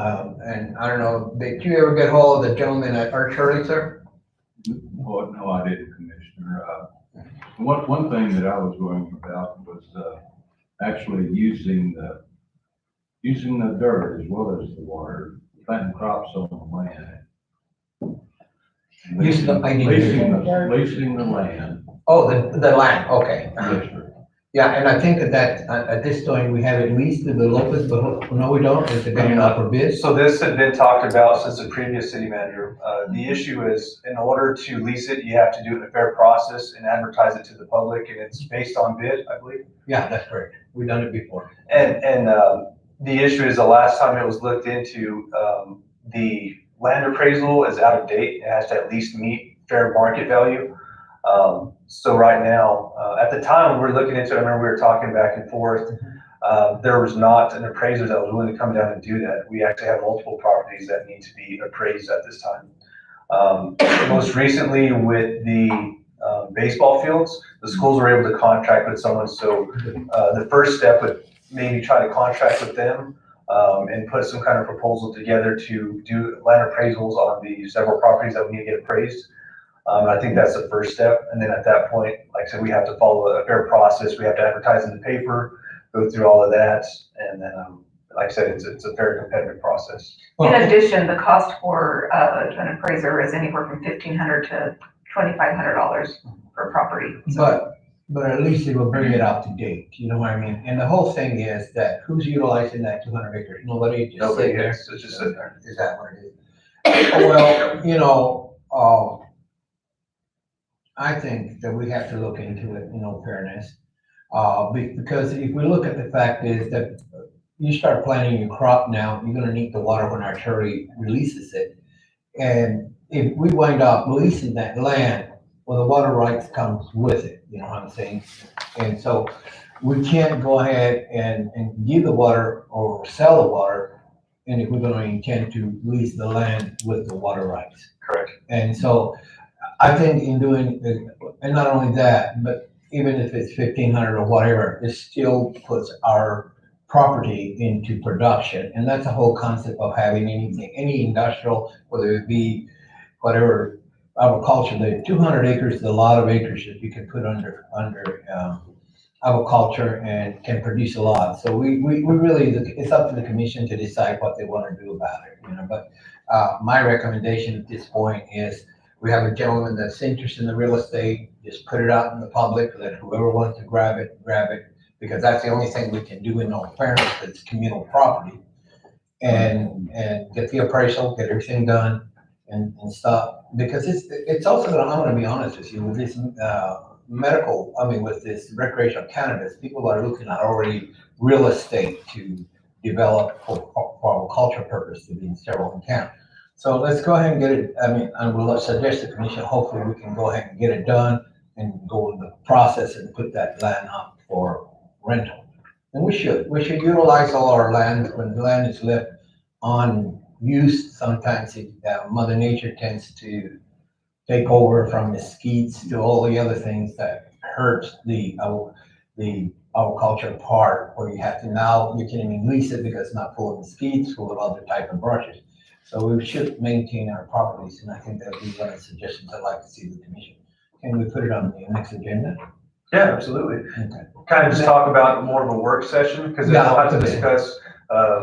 and I don't know, did you ever get hold of the gentleman at Arturley, sir? Oh, no, I didn't, Commissioner. One thing that I was going about was actually using the dirt as well as the water, planting crops on the land. Using the Leasing the land. Oh, the land, okay. Yes, sir. Yeah, and I think that at this point, we have at least the Lopez, but no, we don't, is it going out for bid? So this had been talked about since the previous city manager. The issue is, in order to lease it, you have to do it in a fair process and advertise it to the public, and it's based on bid, I believe. Yeah, that's correct. We've done it before. And the issue is, the last time it was looked into, the land appraisal is out of date. It has to at least meet fair market value. So right now, at the time we're looking into it, I remember we were talking back and forth. There was not an appraiser that was willing to come down and do that. We actually have multiple properties that need to be appraised at this time. Most recently with the baseball fields, the schools were able to contract with someone. So the first step would maybe try to contract with them and put some kind of proposal together to do land appraisals on the several properties that we need to get appraised. I think that's the first step. And then at that point, like I said, we have to follow a fair process. We have to advertise in the paper, go through all of that. And then, like I said, it's a fair competitive process. In addition, the cost for an appraiser is anywhere from $1,500 to $2,500 per property. But at least it will bring it up to date, you know what I mean? And the whole thing is that who's utilizing that 200 acres? Nobody, just Nobody sitting there? is, it's just sitting there. Is that what it is? Well, I think that we have to look into it, in all fairness. Because if we look at the fact is that you start planting your crop now, you're gonna need the water when Arturley releases it. And if we wind up leasing that land, well, the water rights comes with it, you know what I'm saying? And so we can't go ahead and give the water or sell the water, and if we're gonna intend to lease the land with the water rights. Correct. And so I think in doing, and not only that, but even if it's 1,500 or whatever, it still puts our property into production. And that's the whole concept of having anything, any industrial, whether it be whatever, agriculture. The 200 acres is a lot of acres that you can put under agriculture and can produce a lot. So we really, it's up to the commission to decide what they want to do about it, you know. But my recommendation at this point is, we have a gentleman that's interested in the real estate, just put it out in the public, let whoever wants to grab it, because that's the only thing we can do in all fairness, because it's communal property. And get the appraisal, get everything done and stuff, because it's also gonna, I'm gonna be honest with you, with this, with this recreational cannabis, people are looking at already real estate to develop for cultural purpose to be in several in town. So let's go ahead and get it, and we'll suggest the commission, hopefully we can go ahead and get it done and go in the process and put that land up for rental. And we should utilize all our land. When the land is left unused, sometimes Mother Nature tends to take over from mesquites to all the other things that hurts the agriculture part, where you have to now, you can even lease it because it's not full of mesquites, full of other type of brushes. So we should maintain our properties, and I think that would be one of the suggestions I'd like to see the commission. Can we put it on the next agenda? Yeah, absolutely. Okay. Kind of just talk about more of a work session, because then we'll have to discuss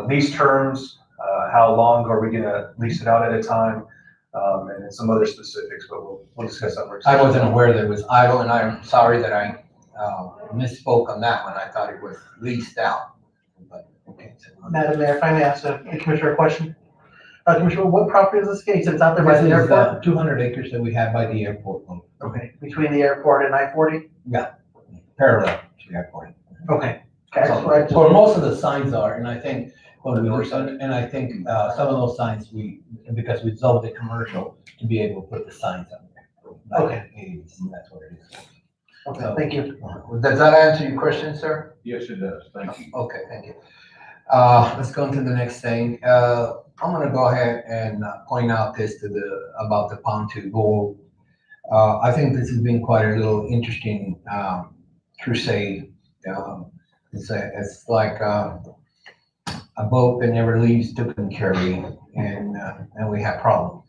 lease terms, how long are we gonna lease it out at a time, and then some other specifics, but we'll discuss that work session. I wasn't aware that it was idle, and I'm sorry that I misspoke on that one. I thought it was leased out. But, okay. Madam Mayor, if I may ask the Commissioner a question? Commissioner, what property is this case? It's out there by This the is airport? 200 acres that we have by the airport, Okay, between the airport and I-40? parallel to the airport. Okay. Okay, So, that's what I just- where most of the signs are, and I think, and I think some of those signs because we zoned the commercial to be able to put the signs up there. Okay. And that's what it is. Okay, thank you. Does that answer your question, sir? Yes, it does. Thank you. Okay, thank you. Let's go on to the next thing. I'm gonna go ahead and point out this about the pontoon goal. I think this has been quite a little interesting crusade. It's like a boat that never leaves Tucumcari, and we have problems.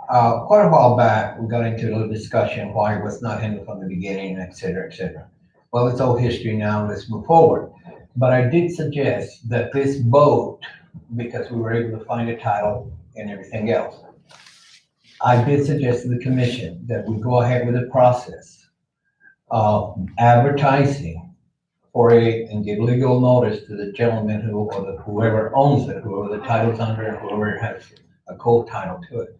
Quite a while back, we got into a little discussion why it was not handled from the beginning, et cetera, et cetera. Well, it's all history now, let's move forward. But I did suggest that this boat, because we were able to find a title and everything else, I did suggest to the commission that we go ahead with the process of advertising for it and give legal notice to the gentleman whoever owns it, whoever the title's under, whoever has a co-title to it.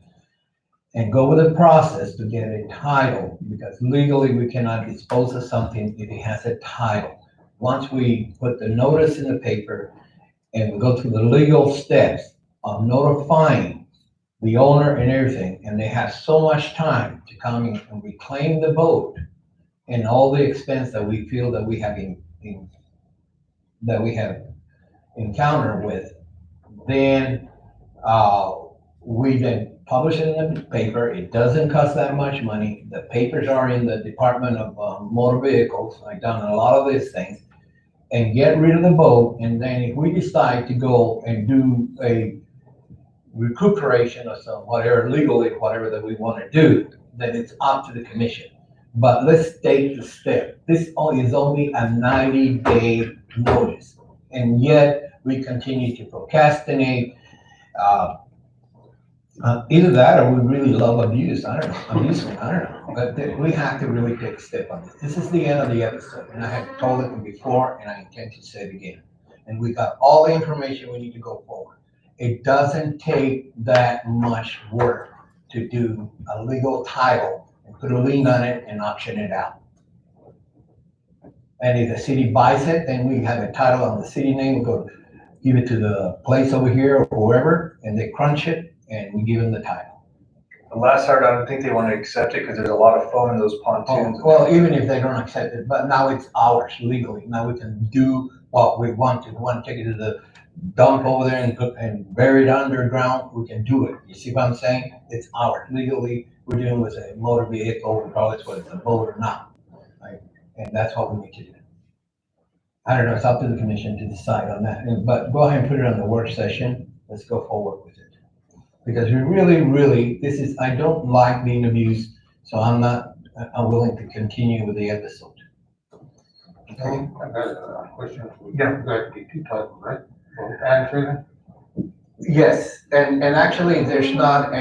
And go with the process to get a title, because legally we cannot dispose of something if it has a title. Once we put the notice in the paper and we go through the legal steps of notifying the owner and everything, and they have so much time to come in and reclaim the boat and all the expense that we feel that we have encountered with, then we then publish it in the paper. It doesn't cost that much money. The papers are in the Department of Motor Vehicles. I've done a lot of these things, and get rid of the boat. And then if we decide to go and do a recuperation or some whatever legally, whatever that we want to do, then it's up to the commission. But let's take the step. This is only a 90-day notice, and yet we continue to procrastinate. Either that or we really love abuse. I don't know. But we have to really take a step on this. This is the end of the episode, and I have told it before, and I intend to say it again. And we got all the information we need to go forward. It doesn't take that much work to do a legal title and put a lien on it and auction it out. And if the city buys it, then we have a title on the city name. We go give it to the place over here or whoever, and they crunch it, and we give them the title. The last part, I don't think they want to accept it because there's a lot of foam in those pontoons. Well, even if they don't accept it, but now it's ours legally. Now we can do what we want to. We want to take it to the dump over there and bury it underground. We can do it. You see what I'm saying? It's ours legally. We're dealing with a motor vehicle, regardless whether it's a boat or not. Right? And that's what we need to do. I don't know. It's up to the commission to decide on that. But go ahead and put it on the work session. Let's go forward with it. Because we really, I don't like being abused, so I'm willing to continue with the episode. Okay, I got a question. Yeah. You got the two titles, right? Both and trailer? Yes, and actually, there's not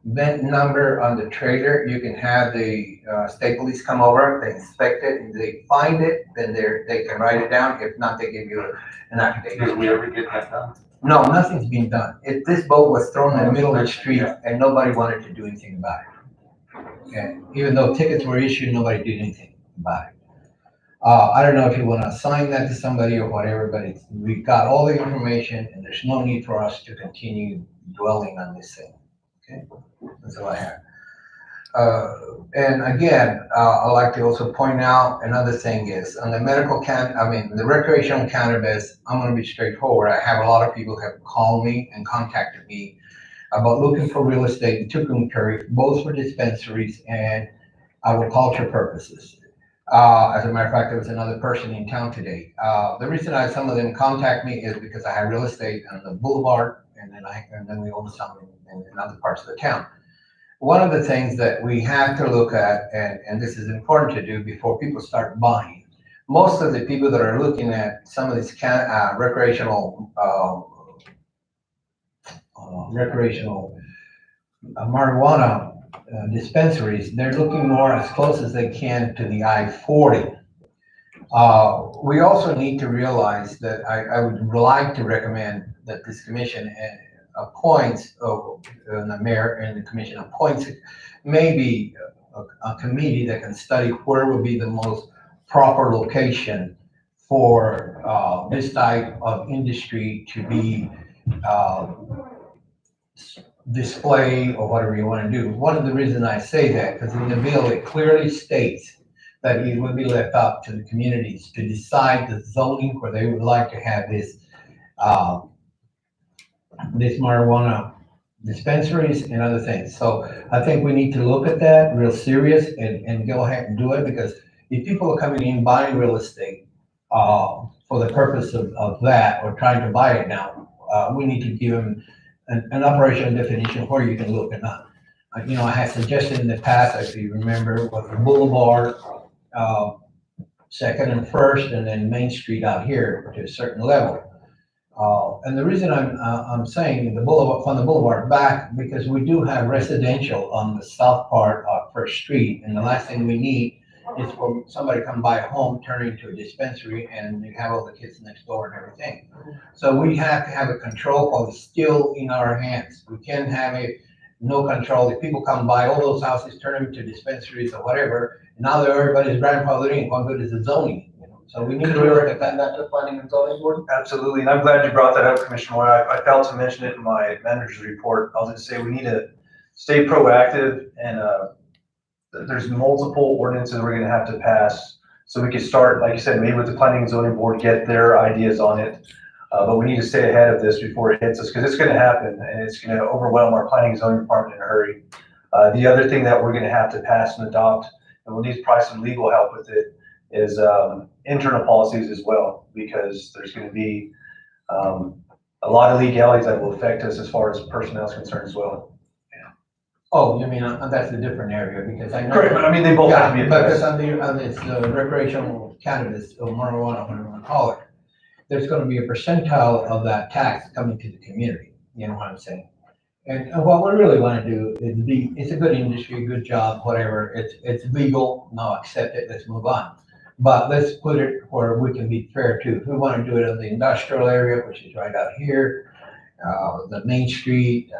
VIN number on the trailer, you can have the state police come over, they inspect it, and they find it, then they can write it down. If not, they give you an affidavit. Did we ever get that done? No, nothing's been done. This boat was thrown in the middle of the street and nobody wanted to do anything about it. Okay, even though tickets were issued, nobody did anything about it. I don't know if you want to assign that to somebody or whatever, but we've got all the information and there's no need for us to continue dwelling on this thing. Okay, that's all I have. And again, I'd like to also point out another thing is on the the recreational cannabis, I'm gonna be straightforward. I have a lot of people have called me and contacted me about looking for real estate in Tucumcari, both for dispensaries and agriculture purposes. As a matter of fact, there was another person in town today. The reason some of them contact me is because I have real estate on the boulevard, and then we own some in other parts of the town. One of the things that we have to look at, and this is important to do before people start buying, most of the people that are looking at some of these recreational marijuana dispensaries, they're looking more as close as they can to the I-40. We also need to realize that I would like to recommend that this commission appoints, the mayor and the commission appoints maybe a committee that can study where would be the most proper location for this type of industry to be display or whatever you want to do. One of the reasons I say that, because in the bill, it clearly states that it would be left up to the communities to decide the zoning where they would like to have this marijuana dispensaries and other things. So I think we need to look at that real serious and go ahead and do it, because if people are coming in buying real estate for the purpose of that or trying to buy it now, we need to give them an operational definition where you can look or not. I had suggested in the past, if you remember, was the Boulevard, Second and First, and then Main Street out here to a certain level. And the reason I'm saying the boulevard, from the boulevard back, because we do have residential on the south part of First Street, and the last thing we need is for somebody to come buy a home, turn it into a dispensary, and you have all the kids next door and everything. So we have to have a control while it's still in our hands. We can't have no control. If people come buy all those houses, turn them into dispensaries or whatever, and now that everybody's grandfathered in, what good is the zoning? So we need to look at that to planning and zoning board. Absolutely, and I'm glad you brought that up, Commissioner Moore. I failed to mention it in my manager's report. I was gonna say we need to stay proactive, and there's multiple ordinances we're gonna have to pass. So we can start, like you said, maybe with the planning and zoning board, get their ideas on it. But we need to stay ahead of this before it hits us, because it's gonna happen, and it's gonna overwhelm our planning and zoning department in a hurry. The other thing that we're gonna have to pass and adopt, and we'll need probably some legal help with it, is internal policies as well, because there's going to be a lot of legalities that will affect us as far as personnel is concerned as well. Oh, you mean that's a different area, because I know. Correct, but I mean, they both have to be Because addressed. on this recreational cannabis or marijuana, whatever you want to call it, there's going to be a percentile of that tax coming to the community. You know what I'm saying? And what we really want to do is it's a good industry, good job, whatever. It's legal, now accept it, let's move on. But let's put it where we can be fair too. If we want to do it in the industrial area, which is right out here, the Main Street,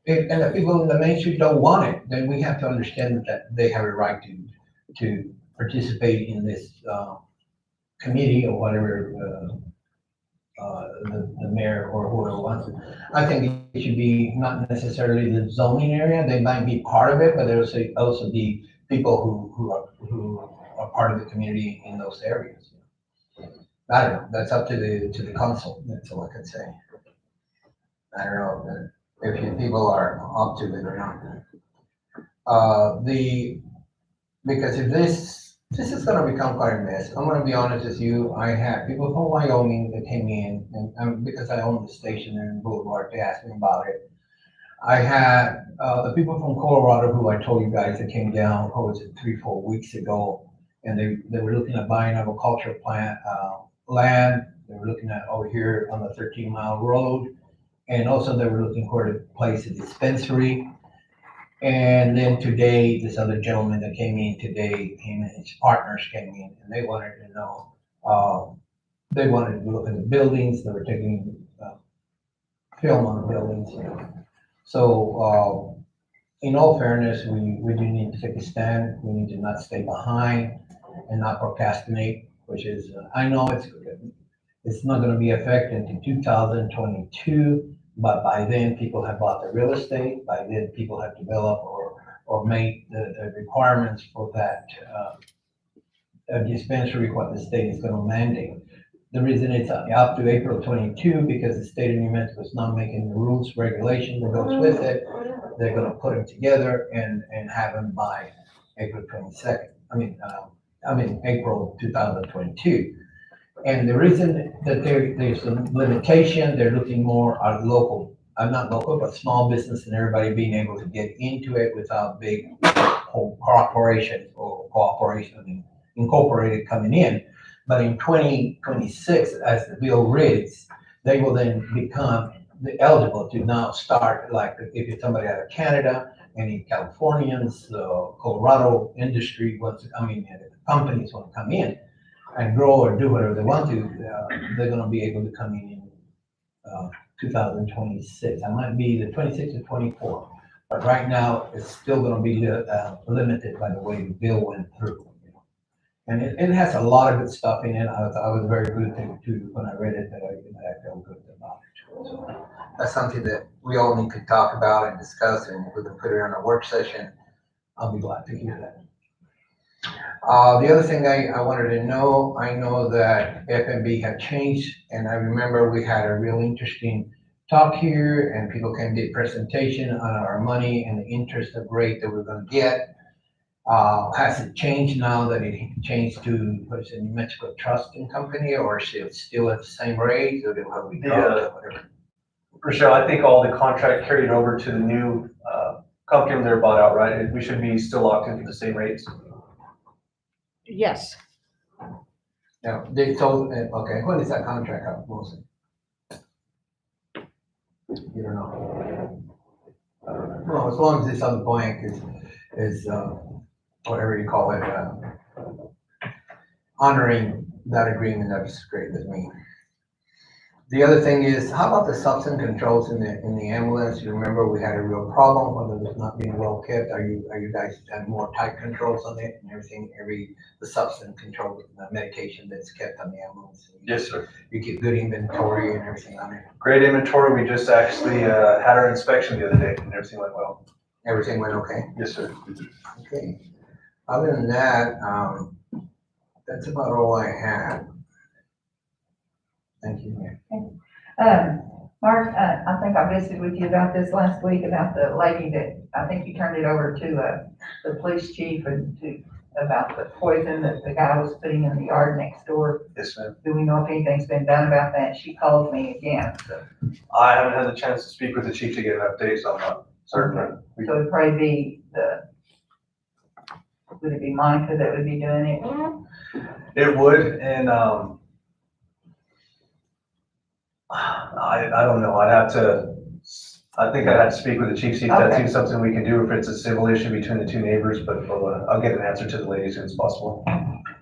and the people in the Main Street don't want it, then we have to understand that they have a right to participate in this committee or whatever the mayor or whoever wants it. I think it should be not necessarily the zoning area. They might be part of it, but there'll also be people who are part of the community in those areas. I don't know. That's up to the council. That's all I can say. I don't know if you people are up to it or not. Because if this is going to become quite a mess. I'm going to be honest with you. I had people from Wyoming that came in, and because I own the station there in Boulevard, they asked me about it. I had the people from Colorado who I told you guys that came down, 3-4 weeks ago, and they were looking at buying agricultural land. They were looking at over here on the 13-mile road, and also they were looking where to place a dispensary. And then today, this other gentleman that came in today, him and his partners came in, and they wanted to know, they wanted to look at the buildings, they were taking, film on the buildings. So, in all fairness, we do need to take a stand, we need to not stay behind and not procrastinate, which is, I know it's not gonna be effective in 2022, but by then, people have bought the real estate, by then, people have developed or made the requirements for that, dispensary, what the state is gonna mandate. The reason it's up to April 22, because the state of New Mexico is not making the rules, regulation that goes with it. They're gonna put them together and have them by April 22nd. April 2022. And the reason that there's a limitation, they're looking more at local, not local, but small business and everybody being able to get into it without big corporations or cooperation, incorporated coming in. But in 2026, as the bill reads, they will then become eligible to now start, like if you're somebody out of Canada, any Californians, Colorado industry companies want to come in and grow or do whatever they want to, they're gonna be able to come in 2026. It might be the 26 or 24, but right now it's still gonna be limited by the way the bill went through. And it has a lot of good stuff in it. I was very good to when I read it, that I felt good about it. So that's something that we all need to talk about and discuss, and if we can put it on a work session, I'll be glad to hear that. The other thing I wanted to know, I know that FMB had changed, and I remember we had a real interesting talk here, and people can get presentation on our money and the interest of rate that we're gonna get. Has it changed now that it changed to, what is it, New Mexico Trusting Company, or is it still at the same rate, or have we dropped it, whatever? Rochelle, I think all the contract carried over to the new, company when they're bought out, right? We should be still locked into the same rates. Yes. Yeah, they told, okay, when is that contract up, mostly? You don't know? Well, as long as this other blank is, whatever you call it, honoring that agreement, that's great with me. The other thing is, how about the substance controls in the ambulance? You remember we had a real problem, whether it's not being well kept. Are you guys have more tight controls on it and everything, the substance control, the medication that's kept on the ambulance? Yes, sir. You keep good inventory and everything on it? Great inventory. We just actually, had our inspection the other day and everything went well. Everything went okay? Yes, sir. Okay. Other than that, that's about all I have. Thank you, Mayor. Mark, I think I visited with you about this last week, about the lady that, I think you turned it over to, the police chief about the poison that the guy was putting in the yard next door. Yes, ma'am. Do we know if anything's been done about that? She called me again, so. I haven't had the chance to speak with the chief to get an update, so I'm not certain. So it'd probably be would it be Monica that would be doing it? It would, and, I don't know. I think I'd have to speak with the chief, see if that's something we can do, if it's a civil issue between the two neighbors, but I'll get an answer to the lady as soon as possible.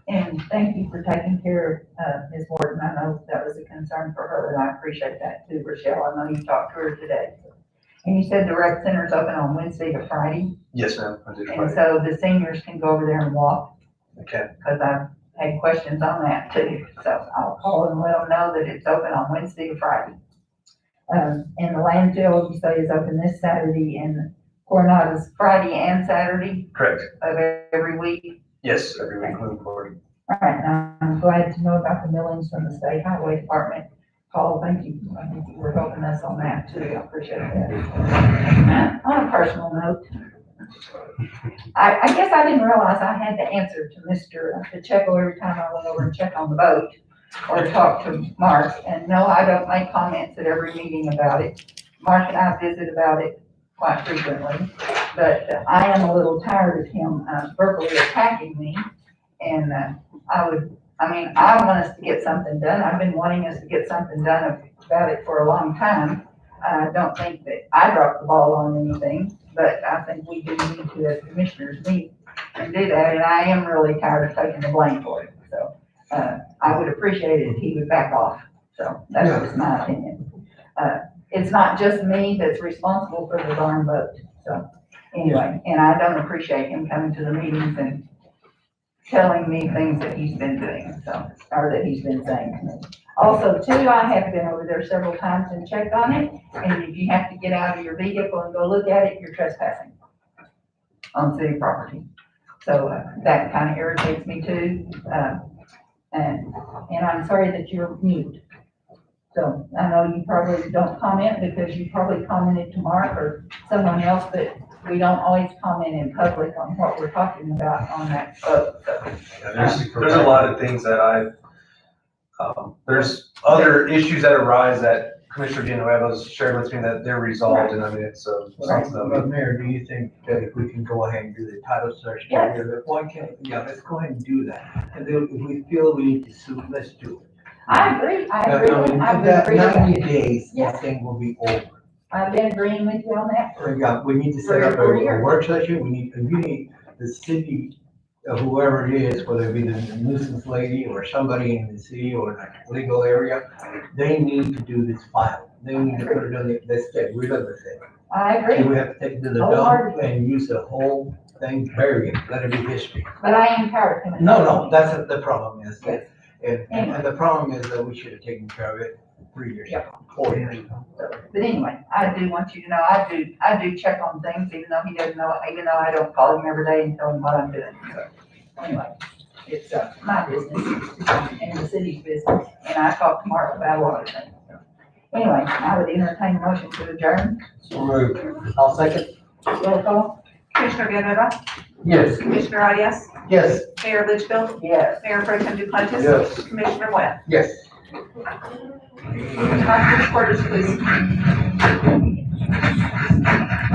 And thank you for taking care of Ms. Morton. I know that was a concern for her, and I appreciate that too, Rochelle. I know you talked to her today. And you said the rec center's open on Wednesday to Friday? Yes, ma'am. I did And Friday. so the seniors can go over there and walk? Okay. Because I've had questions on that too. So I'll call and let them know that it's open on Wednesday to Friday. And the landfill, you say, is open this Saturday, and Coronado's Friday and Saturday Correct. of every week? Yes, every week moving forward. All right, now I'm glad to know about the millings from the state highway department. Paul, thank you. I think you were helping us on that too. I appreciate that. On a personal note, I guess I didn't realize I had to answer to Mr. Pacheco every time I went over and check on the boat or talk to Mark. And no, I don't make comments at every meeting about it. Mark and I visit about it quite frequently, but I am a little tired of him verbally attacking me. And I want us to get something done. I've been wanting us to get something done about it for a long time. I don't think that I dropped the ball on anything, but I think we do need to, as commissioners, meet and do that, and I am really tired of taking the blame for it, so, I would appreciate it if he would back off, so that's just my opinion. It's not just me that's responsible for the darn boat, so, anyway, and I don't appreciate him coming to the meetings and telling me things that he's been doing, so, or that he's been saying to me. Also, too, I have been over there several times and checked on it, and if you have to get out of your vehicle and go look at it, you're trespassing on city property. So, that kind of irritates me too, and I'm sorry that you're mute. So, I know you probably don't comment because you probably commented to Mark or someone else, but we don't always comment in public on what we're talking about on that boat, so. There's a lot of things that there's other issues that arise that Commissioner Villanueva shared with me that they're resolved, and I mean, it's, But Mayor, do you think that if we can go ahead and do the title search? Yes. Why can't, yeah, let's go ahead and do that. And then if we feel we need to sue, let's do it. I agree with That that. 90 days, Yes. that thing will be over. I've been agreeing with you on that. Yeah, we need to set up 3 or 4 a years. work session, we need the city, whoever it is, whether it be the nuisance lady or somebody in the city or like legal area, they need to do this file. They need to put it on the, let's get rid of the thing. I And agree, we have to take it to the dump Wholeheartedly. and use the whole thing, bury it, let it be history. but I am tired of it. No, that's what the problem is. Yes. And the problem is that we should have taken care of it 3 years ago, 4 years ago. But anyway, I do want you to know, I do check on things, even though he doesn't know, even though I don't call him every day and tell him what I'm doing. So, anyway, it's, my business and the city's business, and I talk to Mark about a lot of things. So, anyway, I would entertain a motion to adjourn. So moved. I'll second. Roll call? Commissioner Villanueva, Yes. Commissioner Arias, Yes. Mayor Litchfield, Yes. Mayor Pro Tem Duplantis. Yes. Commissioner Webb. Yes. Talk to the reporters, please.